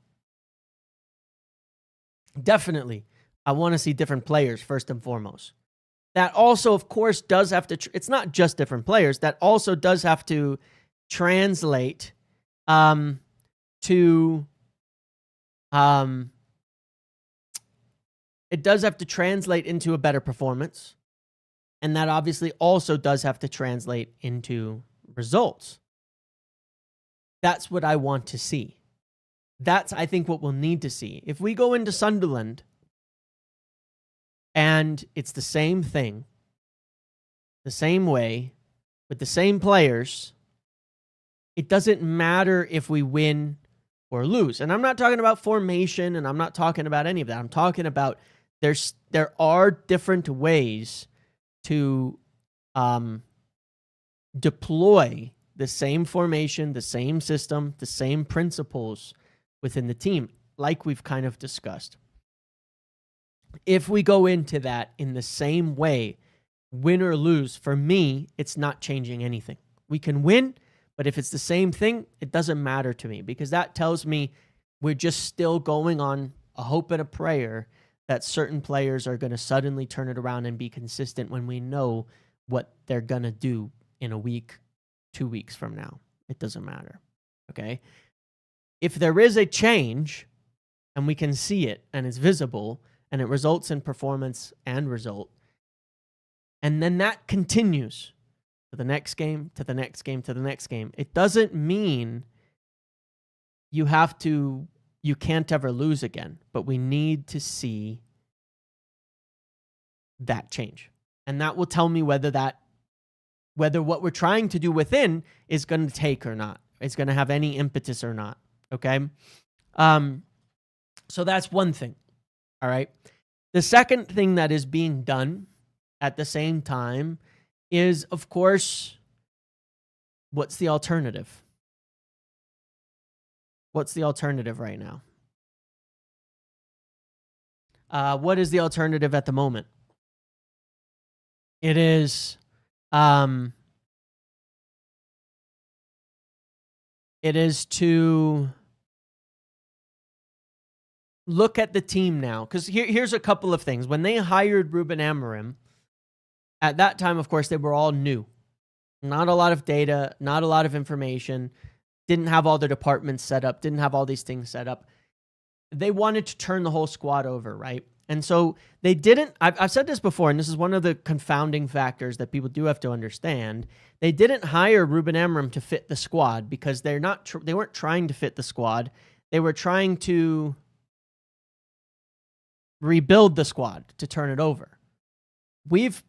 Definitely, I want to see different players first and foremost. That also, of course, does have to, it's not just different players, that also does have to translate it does have to translate into a better performance. And that obviously also does have to translate into results. That's what I want to see. That's, I think, what we'll need to see. If we go into Sunderland and it's the same thing, the same way, with the same players, it doesn't matter if we win or lose. And I'm not talking about formation, and I'm not talking about any of that. I'm talking about there are different ways to deploy the same formation, the same system, the same principles within the team, like we've kind of discussed. If we go into that in the same way, win or lose, for me, it's not changing anything. We can win, but if it's the same thing, it doesn't matter to me, because that tells me we're just still going on a hope and a prayer that certain players are going to suddenly turn it around and be consistent when we know what they're going to do in a week, 2 weeks from now. It doesn't matter, okay? If there is a change and we can see it and it's visible and it results in performance and result, and then that continues, to the next game, to the next game, to the next game. It doesn't mean you can't ever lose again, but we need to see that change. And that will tell me whether what we're trying to do within is going to take or not. It's going to have any impetus or not. Okay. So that's one thing. All right. The second thing that is being done at the same time is, of course, what's the alternative? What's the alternative right now? What is the alternative at the moment? It is to look at the team now. Because here's a couple of things. When they hired Ruben Amorim, at that time, of course, they were all new. Not a lot of data, not a lot of information, didn't have all their departments set up, didn't have all these things set up. They wanted to turn the whole squad over, right? And so they didn't, I've said this before, and this is one of the confounding factors that people do have to understand. They didn't hire Ruben Amorim to fit the squad because they weren't trying to fit the squad. They were trying to rebuild the squad to turn it over. We've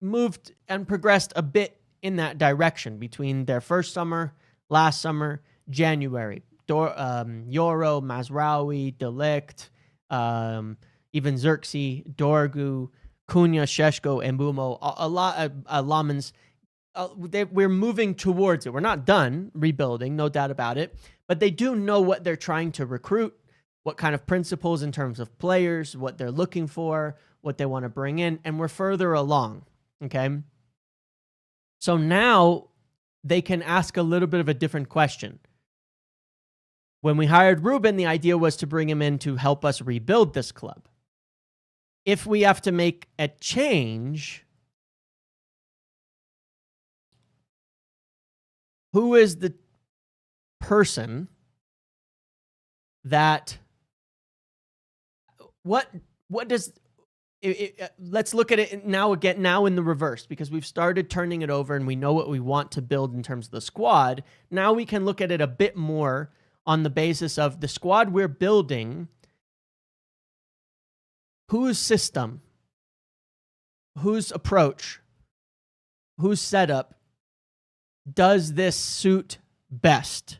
moved and progressed a bit in that direction between their first summer, last summer, January. Yoro, Mazraoui, Delict, even Xerxes, Dorgu, Cunha, Sheshko, Mbumo, a lot of Lamans. We're moving towards it. We're not done rebuilding, no doubt about it, but they do know what they're trying to recruit, what kind of principles in terms of players, what they're looking for, what they want to bring in, and we're further along, okay? So now they can ask a little bit of a different question. When we hired Ruben, the idea was to bring him in to help us rebuild this club. If we have to make a change, who is the person that, what does, let's look at it now in the reverse, because we've started turning it over and we know what we want to build in terms of the squad. Now we can look at it a bit more on the basis of the squad we're building. Whose system, whose approach, whose setup does this suit best?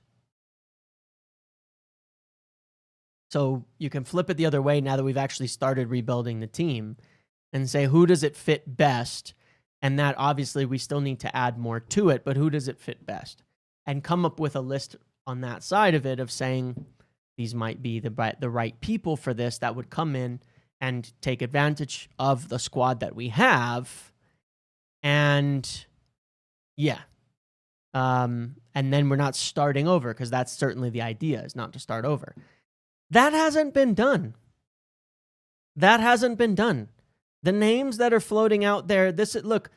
So you can flip it the other way now that we've actually started rebuilding the team and say, who does it fit best? And that obviously we still need to add more to it, but who does it fit best? And come up with a list on that side of it of saying these might be the right people for this that would come in and take advantage of the squad that we have. And yeah. And then we're not starting over, because that's certainly the idea, is not to start over. That hasn't been done. That hasn't been done. The names that are floating out there, look,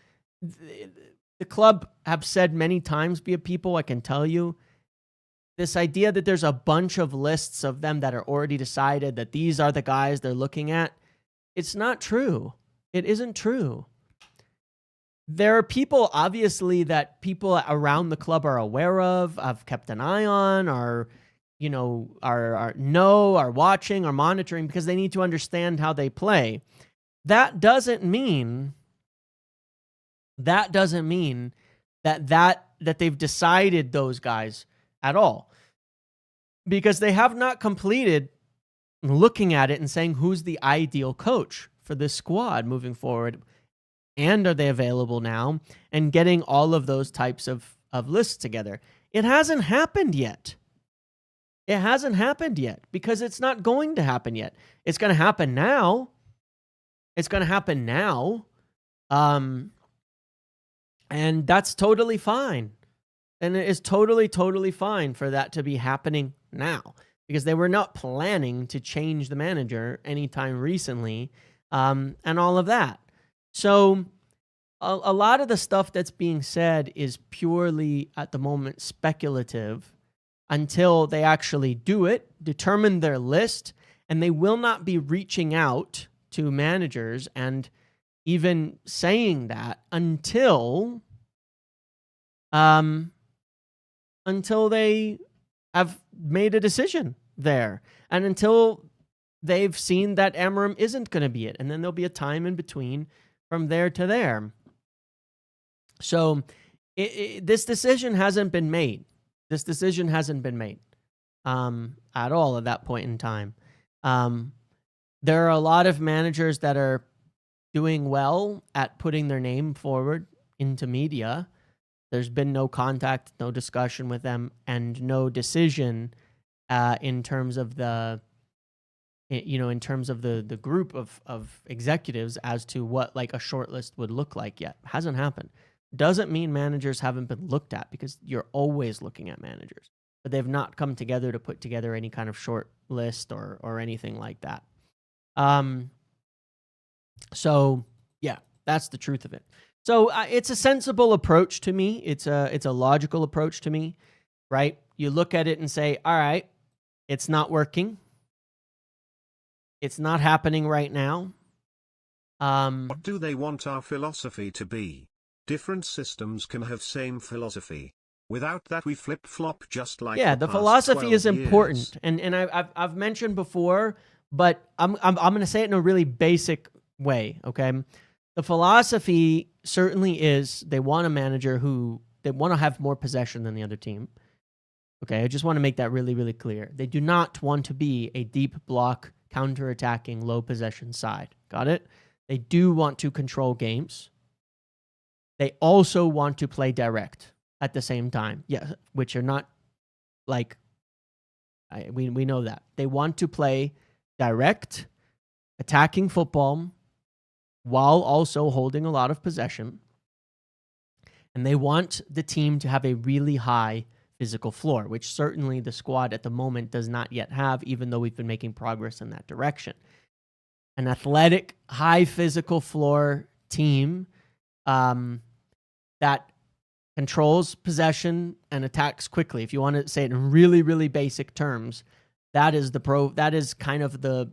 the club have said many times via people, I can tell you, this idea that there's a bunch of lists of them that are already decided that these are the guys they're looking at, it's not true. It isn't true. There are people, obviously, that people around the club are aware of, have kept an eye on, are watching, are monitoring, because they need to understand how they play. That doesn't mean that they've decided those guys at all, because they have not completed looking at it and saying who's the ideal coach for this squad moving forward, and are they available now, and getting all of those types of lists together. It hasn't happened yet. It hasn't happened yet because it's not going to happen yet. It's going to happen now. It's going to happen now. And that's totally fine. And it is totally, totally fine for that to be happening now, because they were not planning to change the manager anytime recently, and all of that. So a lot of the stuff that's being said is purely, at the moment, speculative until they actually do it, determine their list, and they will not be reaching out to managers and even saying that until until they have made a decision there, and until they've seen that Amorim isn't going to be it, and then there'll be a time in between from there to there. So this decision hasn't been made. This decision hasn't been made at all at that point in time. There are a lot of managers that are doing well at putting their name forward into media. There's been no contact, no discussion with them, and no decision in terms of the group of executives as to what like a short list would look like yet. Hasn't happened. Doesn't mean managers haven't been looked at, because you're always looking at managers, but they've not come together to put together any kind of short list or anything like that. So yeah, that's the truth of it. So it's a sensible approach to me. It's a logical approach to me, right? You look at it and say, all right, it's not working. It's not happening right now. What do they want our philosophy to be? Different systems can have same philosophy. Without that, we flip-flop just like the past philosophy is 12 important, years. and I've mentioned before, but I'm going to say it in a really basic way. Okay, the philosophy certainly is they want a manager who they want to have more possession than the other team. Okay, I just want to make that really, really clear. They do not want to be a deep block, counter-attacking, low possession side. Got it? They do want to control games. They also want to play direct at the same time. Yeah, which are not like, we know that. They want to play direct, attacking football while also holding a lot of possession. And they want the team to have a really high physical floor, which certainly the squad at the moment does not yet have, even though we've been making progress in that direction. An athletic, high physical floor team that controls possession and attacks quickly. If you want to say it in really, really basic terms, that is kind of the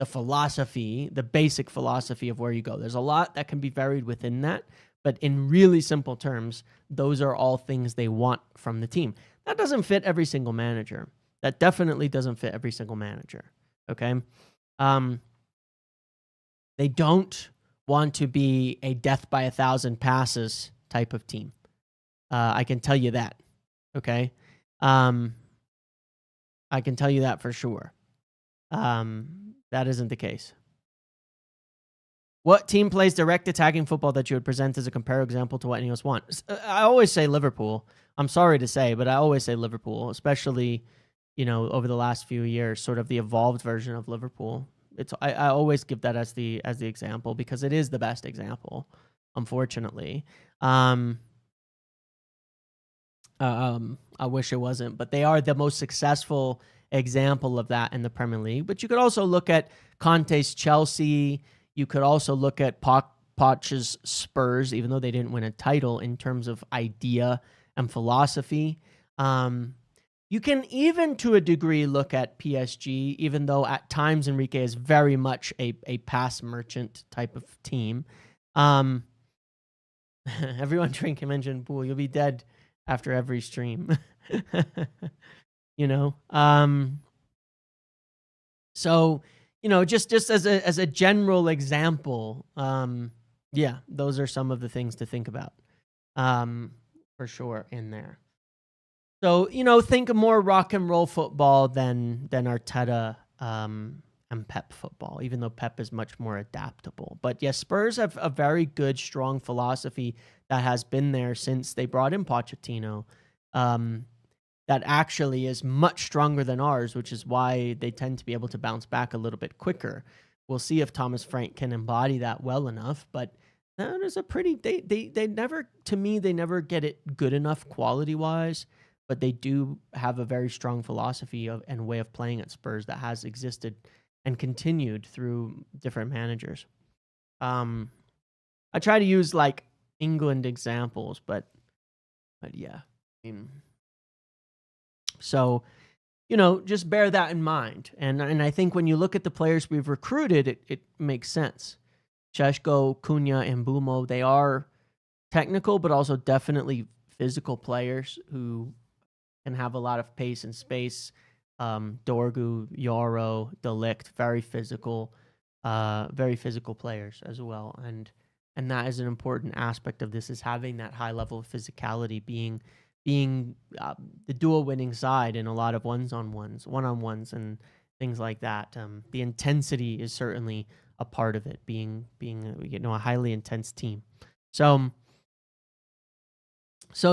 philosophy, the basic philosophy of where you go. There's a lot that can be varied within that, but in really simple terms, those are all things they want from the team. That doesn't fit every single manager. That definitely doesn't fit every single manager. Okay? They don't want to be a death by 1,000 passes type of team. I can tell you that. Okay? I can tell you that for sure. That isn't the case. What team plays direct attacking football that you would present as a comparative example to what Ineos want? I always say Liverpool. I'm sorry to say, but I always say Liverpool, especially, over the last few years, sort of the evolved version of Liverpool. I always give that as the example because it is the best example, unfortunately. I wish it wasn't, but they are the most successful example of that in the Premier League. But you could also look at Conte's Chelsea. You could also look at Poch's Spurs, even though they didn't win a title, in terms of idea and philosophy. You can even, to a degree, look at PSG, even though at times Enrique is very much a pass merchant type of team. Everyone drink and mention pool. You'll be dead after every stream. So, just as a general example, those are some of the things to think about, for sure in there. So, think more rock and roll football than Arteta and Pep football, even though Pep is much more adaptable. But yes, Spurs have a very good, strong philosophy that has been there since they brought in Pochettino, that actually is much stronger than ours, which is why they tend to be able to bounce back a little bit quicker. We'll see if Thomas Frank can embody that well enough, but that is a pretty, they never, to me, they never get it good enough quality-wise, but they do have a very strong philosophy and way of playing at Spurs that has existed and continued through different managers. I try to use like England examples, but yeah. So, just bear that in mind. And I think when you look at the players we've recruited, it makes sense. Šeško, Cunha, and Bumo, they are technical, but also definitely physical players who can have a lot of pace and space. Dorgu, Yoro, Delict, very physical players as well. And that is an important aspect of this, is having that high level of physicality, being the dual winning side in a lot of one-on-ones and things like that. The intensity is certainly a part of it, being a highly intense team. So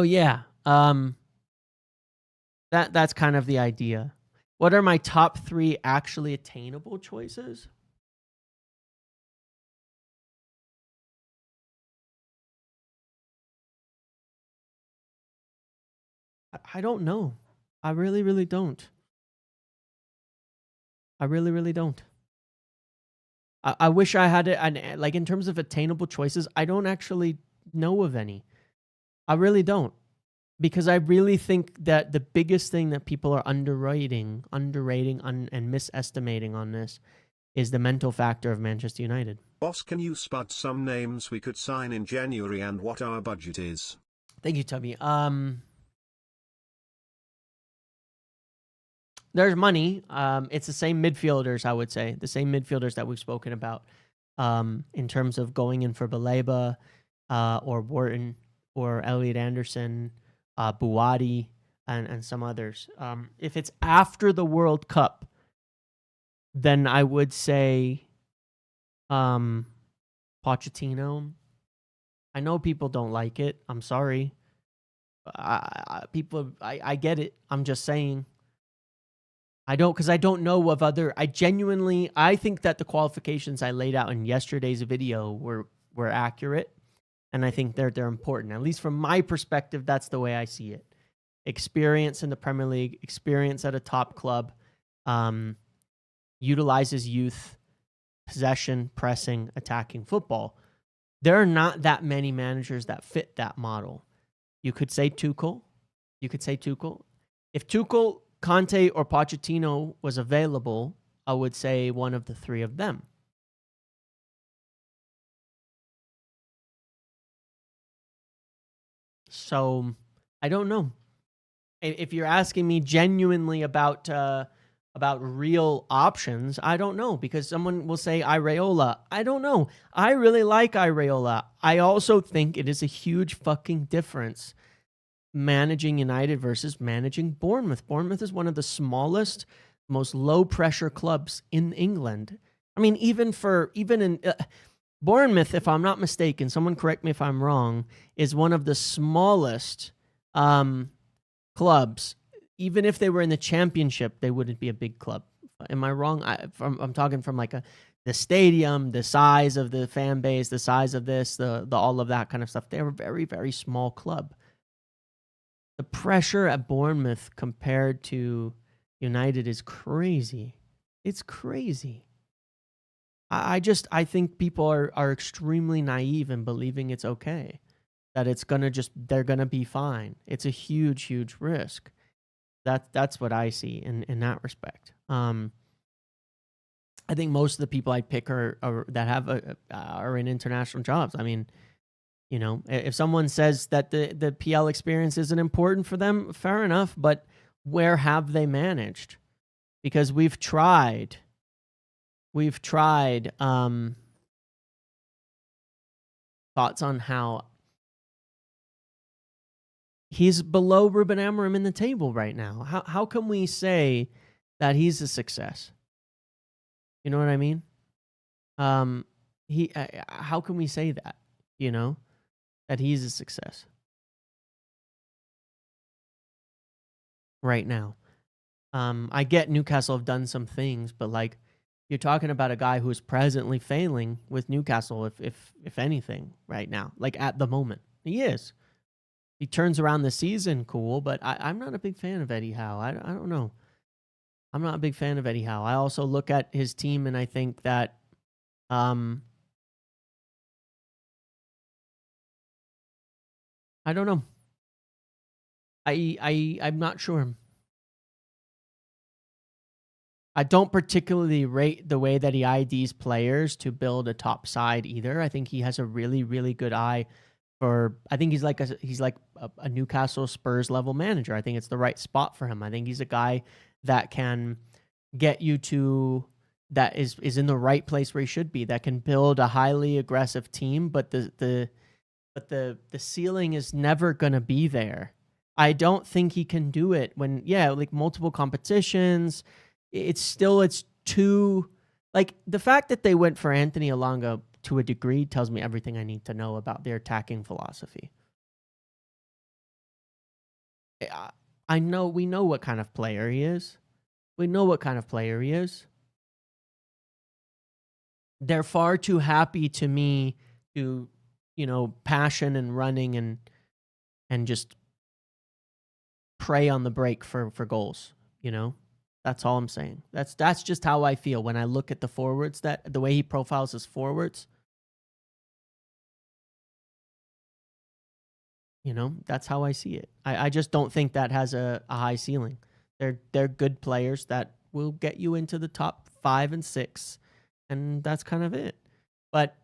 yeah, that's kind of the idea. What are my top 3 actually attainable choices? I don't know. I really, really don't. I really, really don't. I wish I had it. Like, in terms of attainable choices, I don't actually know of any. I really don't. Because I really think that the biggest thing that people are underrating, and misestimating on this is the mental factor of Manchester United. Boss, can you spud some names we could sign in January and what our budget is? Thank you, Tubby. There's money. It's the same midfielders, I would say. The same midfielders that we've spoken about in terms of going in for Baleba or Wharton or Elliot Anderson, Buwadi, and some others. If it's after the World Cup, then I would say Pochettino. I know people don't like it. I'm sorry. I get it. I'm just saying. Because I don't know of other. I think that the qualifications I laid out in yesterday's video were accurate, and I think they're important. At least from my perspective, that's the way I see it. Experience in the Premier League, experience at a top club, utilizes youth, possession, pressing, attacking football. There are not that many managers that fit that model. You could say Tuchel. If Tuchel, Conte, or Pochettino was available, I would say one of the 3 of them. So I don't know. If you're asking me genuinely about real options, I don't know, because someone will say Iraola. I don't know. I really like Iraola. I also think it is a huge fucking difference managing United versus managing Bournemouth. Bournemouth is one of the smallest, most low-pressure clubs in England. I mean, even in Bournemouth, if I'm not mistaken, someone correct me if I'm wrong, is one of the smallest clubs. Even if they were in the Championship, they wouldn't be a big club. Am I wrong? I'm talking from like the stadium, the size of the fan base, the size of this, the all of that kind of stuff. They're a very, very small club. The pressure at Bournemouth compared to United is crazy. It's crazy. I think people are extremely naive in believing it's okay, that they're gonna be fine. It's a huge, huge risk. That's what I see in that respect. I think most of the people I pick are in international jobs. I mean, if someone says that the PL experience isn't important for them, fair enough, but where have they managed? Because we've tried thoughts on how he's below Ruben Amorim in the table right now. How can we say that he's a success? You know what I mean? How can we say that? That he's a success right now. I get Newcastle have done some things, but like, you're talking about a guy who's presently failing with Newcastle, if anything, right now. Like, at the moment, he is. He turns around the season, cool, but I'm not a big fan of Eddie Howe. I don't know. I'm not a big fan of Eddie Howe. I also look at his team and I think that I don't know. I'm not sure. I don't particularly rate the way that he IDs players to build a top side either. I think he has a really, really good eye I think he's like a Newcastle Spurs level manager. I think it's the right spot for him. I think he's a guy that can get you to that is in the right place where he should be. That can build a highly aggressive team, but the ceiling is never going to be there. I don't think he can do it when like multiple competitions. It's too like the fact that they went for Anthony Elanga to a degree tells me everything I need to know about their attacking philosophy. We know what kind of player he is. We know what kind of player he is. They're far too happy to me to, passion and running and just prey on the break for goals, That's all I'm saying. That's just how I feel when I look at the forwards, that the way he profiles his forwards. That's how I see it. I just don't think that has a high ceiling. They're good players that will get you into the top 5 and 6, and that's kind of it. But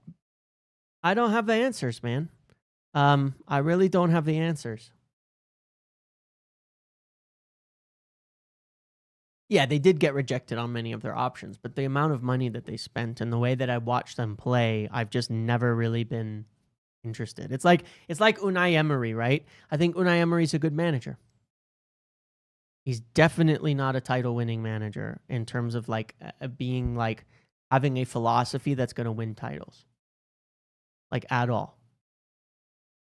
I don't have the answers, man. I really don't have the answers. Yeah, they did get rejected on many of their options, but the amount of money that they spent and the way that I watched them play, I've just never really been interested. It's like Unai Emery, right? I think Unai Emery's a good manager. He's definitely not a title-winning manager in terms of being having a philosophy that's going to win titles, at all.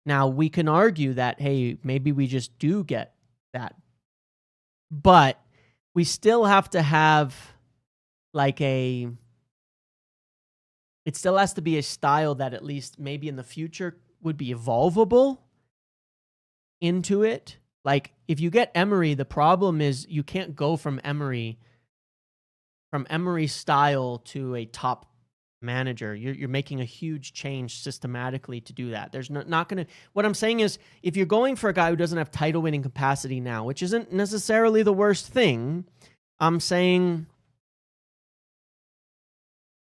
Now we can argue that hey, maybe we just do get that, but we still have to have it still has to be a style that at least maybe in the future would be evolvable into it. If you get Emery, the problem is you can't go from Emery's style to a top manager. You're making a huge change systematically to do that. There's not going to. What I'm saying is, if you're going for a guy who doesn't have title winning capacity now, which isn't necessarily the worst thing, I'm saying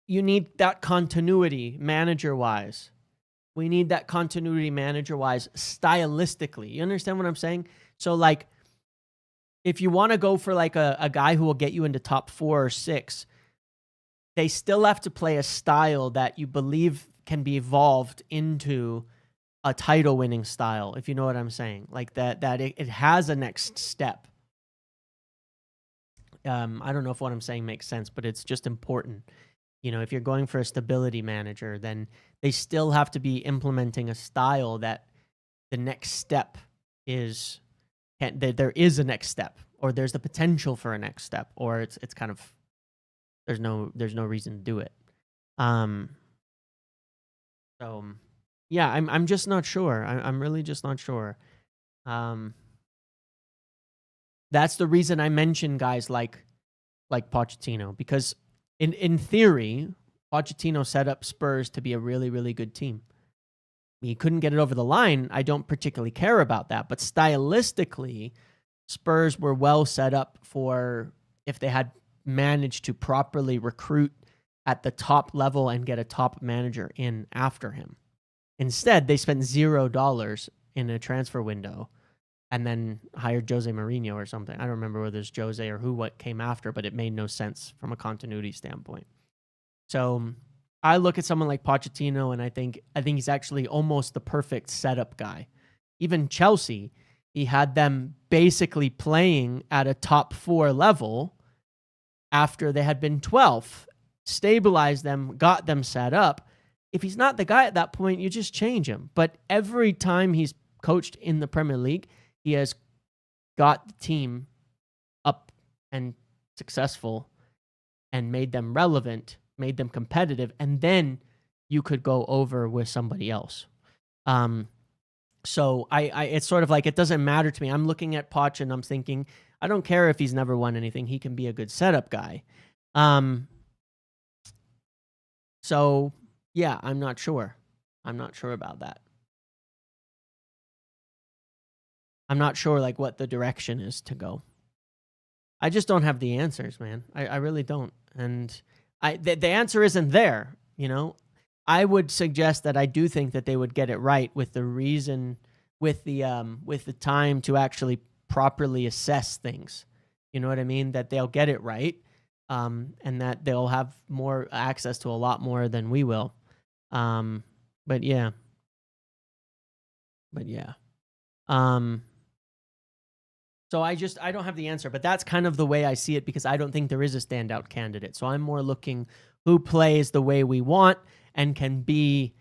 you need that continuity manager wise. We need that continuity manager wise stylistically. You understand what I'm saying? So if you want to go for a guy who will get you into top 4 or 6, they still have to play a style that you believe can be evolved into a title-winning style, if you know what I'm saying. That it has a next step. I don't know if what I'm saying makes sense, but it's just important. If you're going for a stability manager, then they still have to be implementing a style that the next step is, there is a next step, or there's the potential for a next step, or it's kind of, there's no reason to do it. So yeah, I'm just not sure. I'm really just not sure. That's the reason I mention guys like Pochettino, because in theory, Pochettino set up Spurs to be a really, really good team. He couldn't get it over the line. I don't particularly care about that, but stylistically, Spurs were well set up for if they had managed to properly recruit at the top level and get a top manager in after him. Instead, they spent $0 in a transfer window and then hired Jose Mourinho or something. I don't remember whether it's Jose or what came after, but it made no sense from a continuity standpoint. So I look at someone like Pochettino, and I think he's actually almost the perfect setup guy. Even Chelsea, he had them basically playing at a top 4 level after they had been 12th, stabilized them, got them set up. If he's not the guy at that point, you just change him. But every time he's coached in the Premier League, he has got the team up and successful and made them relevant, made them competitive, and then you could go over with somebody else. So it's sort of it doesn't matter to me. I'm looking at Poch and I'm thinking, I don't care if he's never won anything. He can be a good setup guy. So yeah, I'm not sure. I'm not sure about that. I'm not sure what the direction is to go. I just don't have the answers, man. I really don't. And the answer isn't there, I would suggest that I do think that they would get it right with the reason, with the time to actually properly assess things. You know what I mean? That they'll get it right, and that they'll have more access to a lot more than we will. But yeah. So I don't have the answer, but that's kind of the way I see it because I don't think there is a standout candidate. So I'm more looking who plays the way we want and can be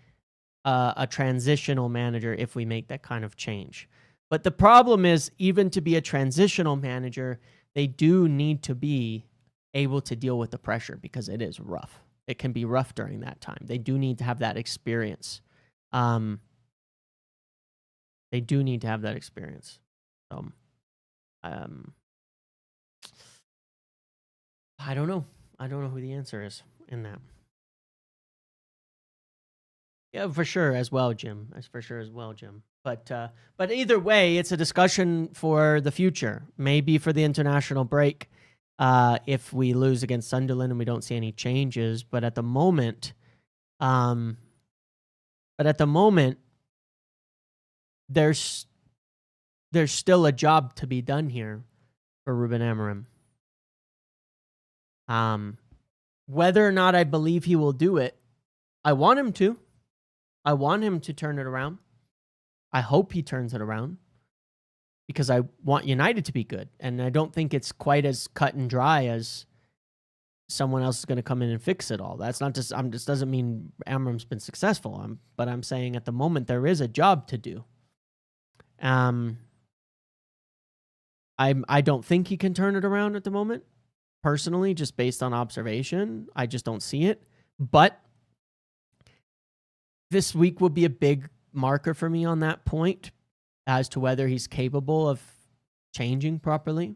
a transitional manager if we make that kind of change. But the problem is, even to be a transitional manager, they do need to be able to deal with the pressure because it is rough. It can be rough during that time. They do need to have that experience. They do need to have that experience. I don't know. I don't know who the answer is in that. Yeah, for sure as well, Jim. That's for sure as well, Jim. But either way, it's a discussion for the future. Maybe for the international break, if we lose against Sunderland and we don't see any changes. But at the moment, there's still a job to be done here for Ruben Amorim. Whether or not I believe he will do it, I want him to. I want him to turn it around. I hope he turns it around because I want United to be good. And I don't think it's quite as cut and dry as someone else is going to come in and fix it all. That's not just, this doesn't mean Amorim's been successful. But I'm saying at the moment there is a job to do. I don't think he can turn it around at the moment. Personally, just based on observation, I just don't see it. But this week will be a big marker for me on that point as to whether he's capable of changing properly,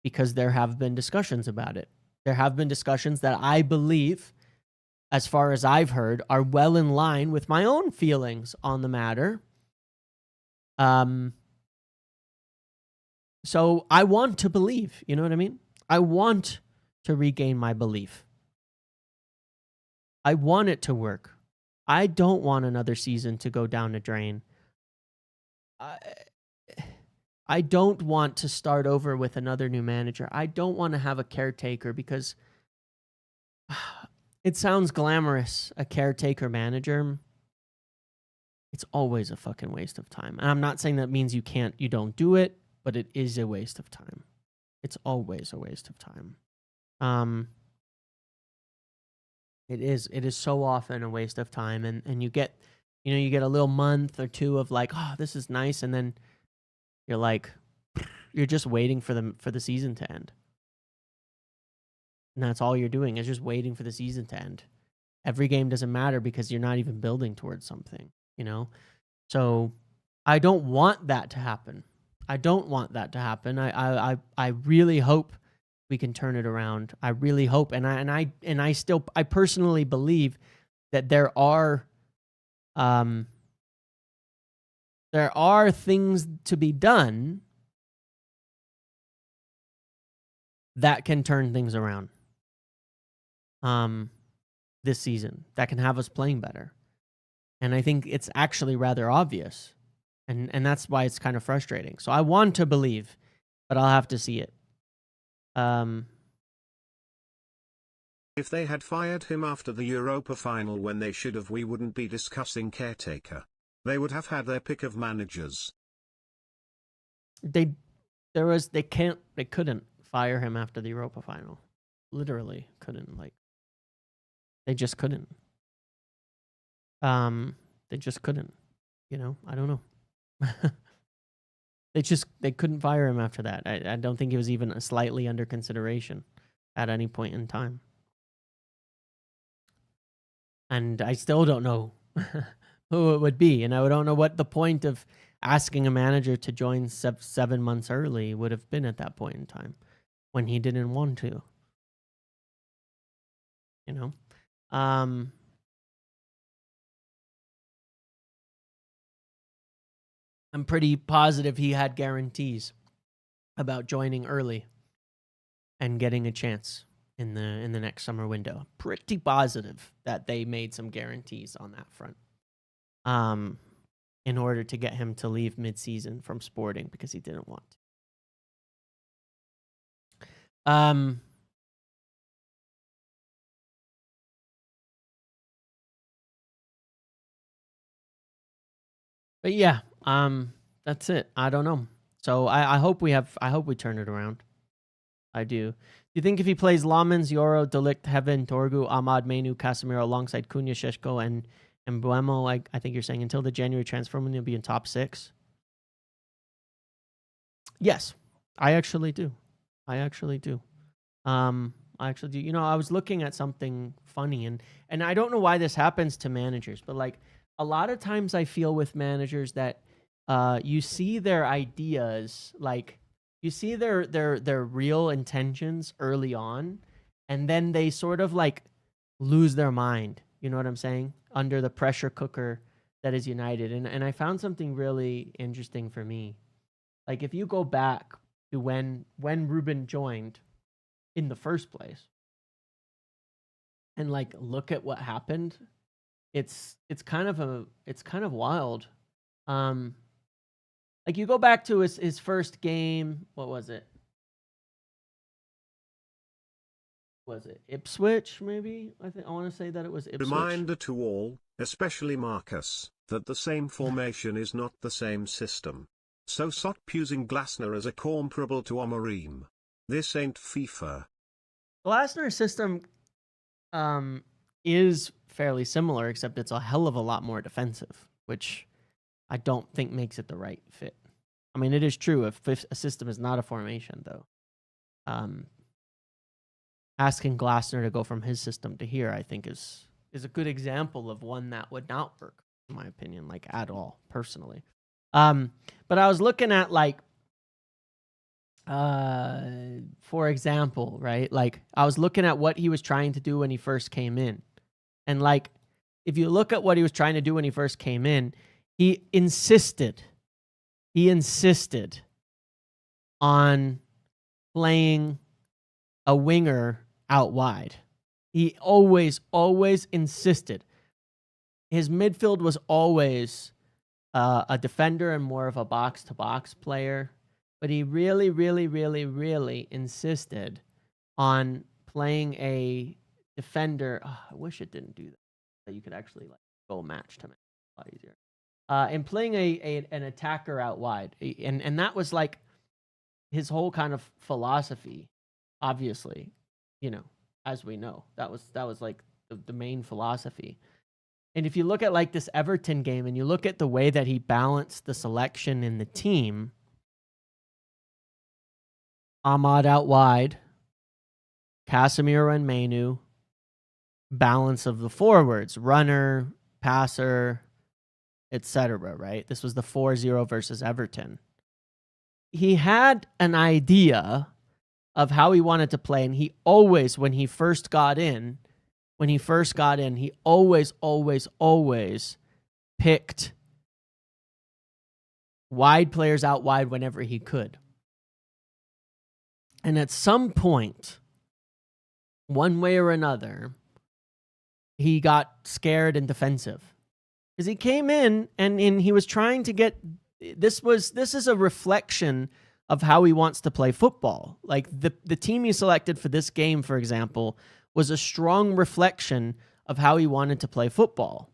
because there have been discussions about it. There have been discussions that I believe, as far as I've heard, are well in line with my own feelings on the matter. So I want to believe, you know what I mean? I want to regain my belief. I want it to work. I don't want another season to go down the drain. I don't want to start over with another new manager. I don't want to have a caretaker because it sounds glamorous, a caretaker manager. It's always a fucking waste of time. And I'm not saying that means you don't do it, but it is a waste of time. It's always a waste of time. It is so often a waste of time, and you get a little month or two of like, oh, this is nice, and then you're like, you're just waiting for the season to end. And that's all you're doing is just waiting for the season to end. Every game doesn't matter because you're not even building towards something, you know? So I don't want that to happen. I really hope we can turn it around. I really hope, and I personally believe that there are things to be done that can turn things around this season, that can have us playing better. And I think it's actually rather obvious. And that's why it's kind of frustrating. So I want to believe, but I'll have to see it. If they had fired him after the Europa final when they should have, we wouldn't be discussing caretaker. They would have had their pick of managers. They couldn't fire him after the Europa final. Literally couldn't. They just couldn't. They just couldn't. I don't know. They couldn't fire him after that. I don't think it was even slightly under consideration at any point in time. And I still don't know who it would be. And I don't know what the point of asking a manager to join 7 months early would have been at that point in time when he didn't want to. I'm pretty positive he had guarantees about joining early and getting a chance. in the next summer window. Pretty positive that they made some guarantees on that front. In order to get him to leave mid-season from Sporting because he didn't want to. But yeah, that's it. I don't know. So I hope we turn it around. I do. Do you think if he plays Lamens, Yoro, Delict, Heaven, Torgu, Ahmad, Menu, Casemiro alongside Cunha, Sheshko, and Mbuemo, like I think you're saying, until the January transfer window, he'll be in top 6? Yes, I actually do. I actually do. You know, I was looking at something funny, and I don't know why this happens to managers, but like a lot of times I feel with managers that you see their ideas, like you see their real intentions early on, and then they sort of like lose their mind. You know what I'm saying? Under the pressure cooker that is United. And I found something really interesting for me. Like if you go back to when Ruben joined in the first place and like look at what happened, it's kind of wild. Like you go back to his first game, what was it? Was it Ipswich, maybe? I want to say that it was Ipswich. Reminder to all, especially Marcus, that the same formation is not the same system. So stop using Glasner as a comparable to Amorim. This ain't FIFA. Glasner's system is fairly similar, except it's a hell of a lot more defensive, which I don't think makes it the right fit. I mean, it is true if a system is not a formation, though. Asking Glasner to go from his system to here, I think, is a good example of one that would not work, in my opinion, like at all, personally. But I was looking at like, for example, right? Like I was looking at what he was trying to do when he first came in, and like if you look at what he was trying to do when he first came in, he insisted on playing a winger out wide. He always insisted. His midfield was always a defender and more of a box-to-box player, but he really insisted on playing a defender. Oh, I wish it didn't do that. So you could actually like go match to match a lot easier. And playing an attacker out wide, and that was like his whole kind of philosophy. Obviously, you know, as we know, that was like the main philosophy. And if you look at like this Everton game and you look at the way that he balanced the selection in the team, Ahmad out wide, Casemiro and Menu, balance of the forwards, runner, passer, etc., right? This was the 4-0 versus Everton. He had an idea of how he wanted to play, and he always, when he first got in, he always picked wide players out wide whenever he could. And at some point, one way or another, he got scared and defensive. Because he came in and he was trying to get... This is a reflection of how he wants to play football. Like the team he selected for this game, for example, was a strong reflection of how he wanted to play football.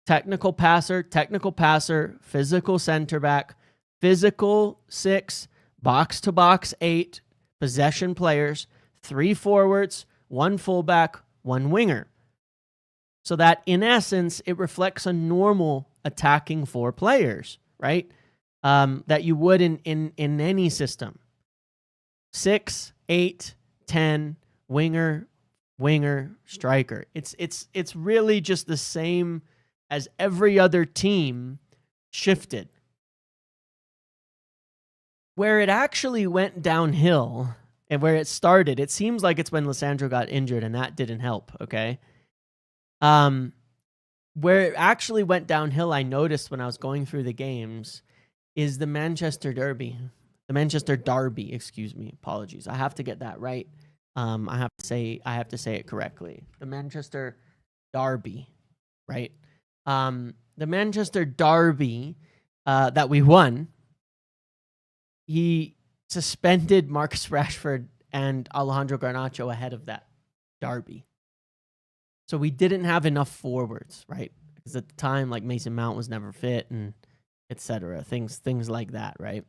Technical passer, physical center back, physical 6, box-to-box 8, possession players, 3 forwards, 1 fullback, 1 winger. So that, in essence, it reflects a normal attacking 4 players, right? That you would in any system. 6, 8, 10, winger, striker. It's really just the same as every other team shifted. Where it actually went downhill and where it started, it seems like it's when Lissandro got injured, and that didn't help, okay? Where it actually went downhill, I noticed when I was going through the games, is the Manchester Derby. The Manchester Derby, excuse me. Apologies. I have to get that right. I have to say it correctly. The Manchester Derby, right? The Manchester Derby that we won, he suspended Marcus Rashford and Alejandro Garnacho ahead of that derby. So we didn't have enough forwards, right? Because at the time, like Mason Mount was never fit and etc. Things like that, right?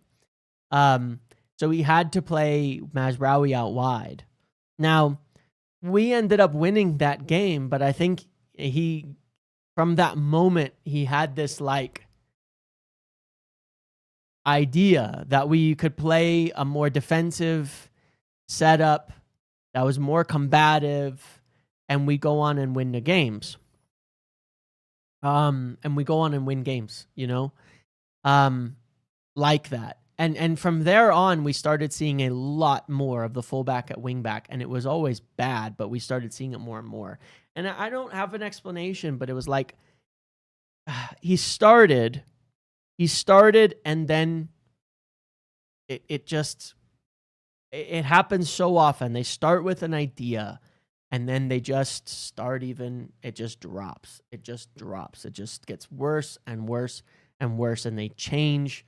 So we had to play Mazraoui out wide. Now, we ended up winning that game, but I think from that moment, he had this like idea that we could play a more defensive setup that was more combative, and we go on and win the games. And we go on and win games, like that. And from there on, we started seeing a lot more of the fullback at wingback, and it was always bad, but we started seeing it more and more. And I don't have an explanation, but it was like he started, and then it happens so often. They start with an idea, and then they just start it just drops. It just gets worse and worse and worse, and they change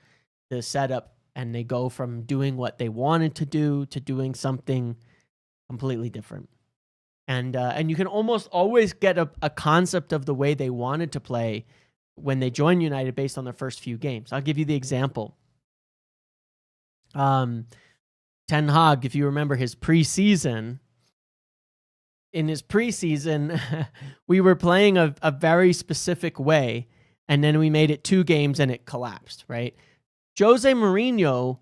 the setup, and they go from doing what they wanted to do to doing something completely different. And you can almost always get a concept of the way they wanted to play when they join United based on their first few games. I'll give you the example. Ten Hag, if you remember his preseason, in his preseason, we were playing a very specific way, and then we made it 2 games and it collapsed, right? Jose Mourinho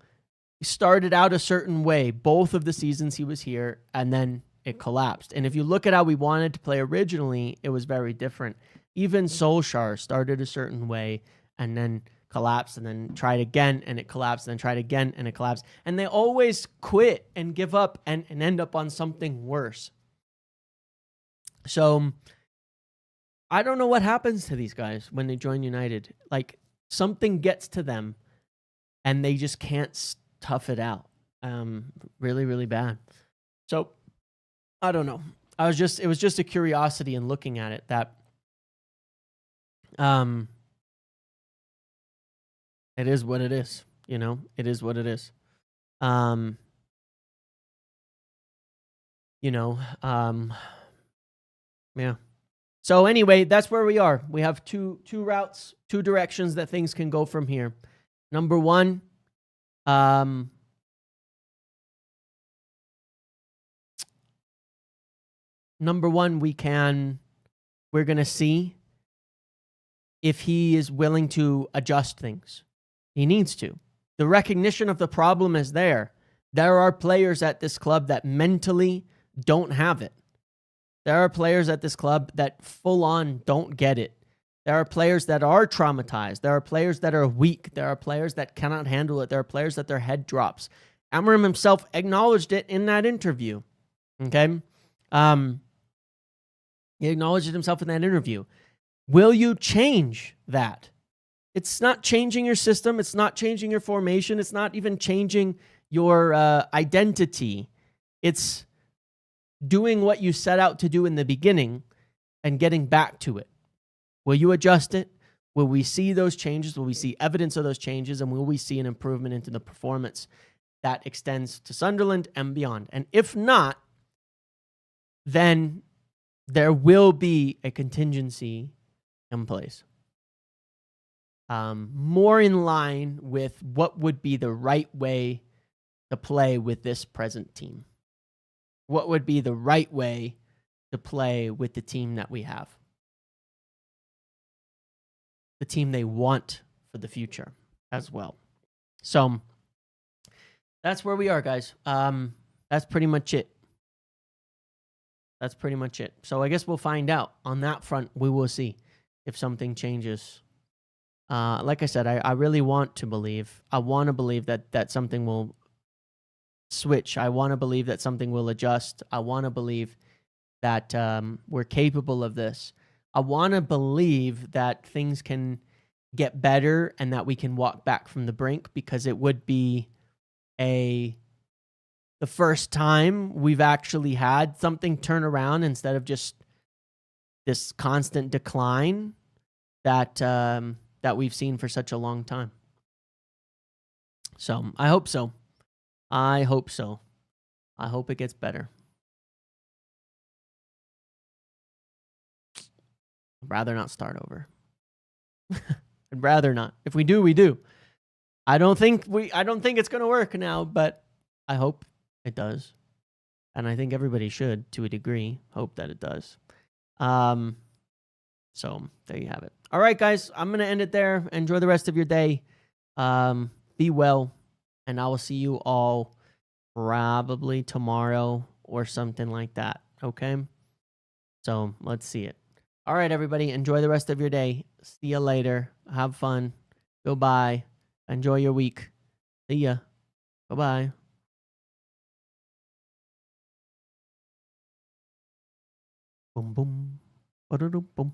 started out a certain way both of the seasons he was here, and then it collapsed. And if you look at how we wanted to play originally, it was very different. Even Solskjaer started a certain way and then collapsed, and then tried again and it collapsed, and then tried again and it collapsed. And they always quit and give up and end up on something worse. So I don't know what happens to these guys when they join United. Like, something gets to them and they just can't tough it out. Really, really bad. So I don't know. It was just a curiosity in looking at it that it is what it is, it is what it is. Yeah. So anyway, that's where we are. We have two routes, 2 directions that things can go from here. Number one, we're going to see if he is willing to adjust things. He needs to. The recognition of the problem is there. There are players at this club that mentally don't have it. There are players at this club that full on don't get it. There are players that are traumatized. There are players that are weak. There are players that cannot handle it. There are players that their head drops. Amorim himself acknowledged it in that interview. Okay? He acknowledged it himself in that interview. Will you change that? It's not changing your system. It's not changing your formation. It's not even changing your identity. It's doing what you set out to do in the beginning and getting back to it. Will you adjust it? Will we see those changes? Will we see evidence of those changes? And will we see an improvement into the performance that extends to Sunderland and beyond? And if not, then there will be a contingency in place. More in line with what would be the right way to play with this present team. What would be the right way to play with the team that we have? The team they want for the future as well. So that's where we are, guys. That's pretty much it. So I guess we'll find out. On that front, we will see if something changes. Like I said, I really want to believe. I want to believe that something will switch. I want to believe that something will adjust. I want to believe that we're capable of this. I want to believe that things can get better and that we can walk back from the brink, because it would be the first time we've actually had something turn around instead of just this constant decline that that we've seen for such a long time. So I hope so. I hope so. I hope it gets better. I'd rather not start over. I'd rather not. If we do, we do. I don't think it's going to work now, but I hope it does. And I think everybody should, to a degree, hope that it does. So there you have it. All right, guys, I'm going to end it there. Enjoy the rest of your day. Be well, and I will see you all probably tomorrow or something like that. Okay? So let's see it. All right, everybody, enjoy the rest of your day. See you later. Have fun. Goodbye. Enjoy your week. See ya. Bye-bye. Boom, boom. Ba-da-dum, boom.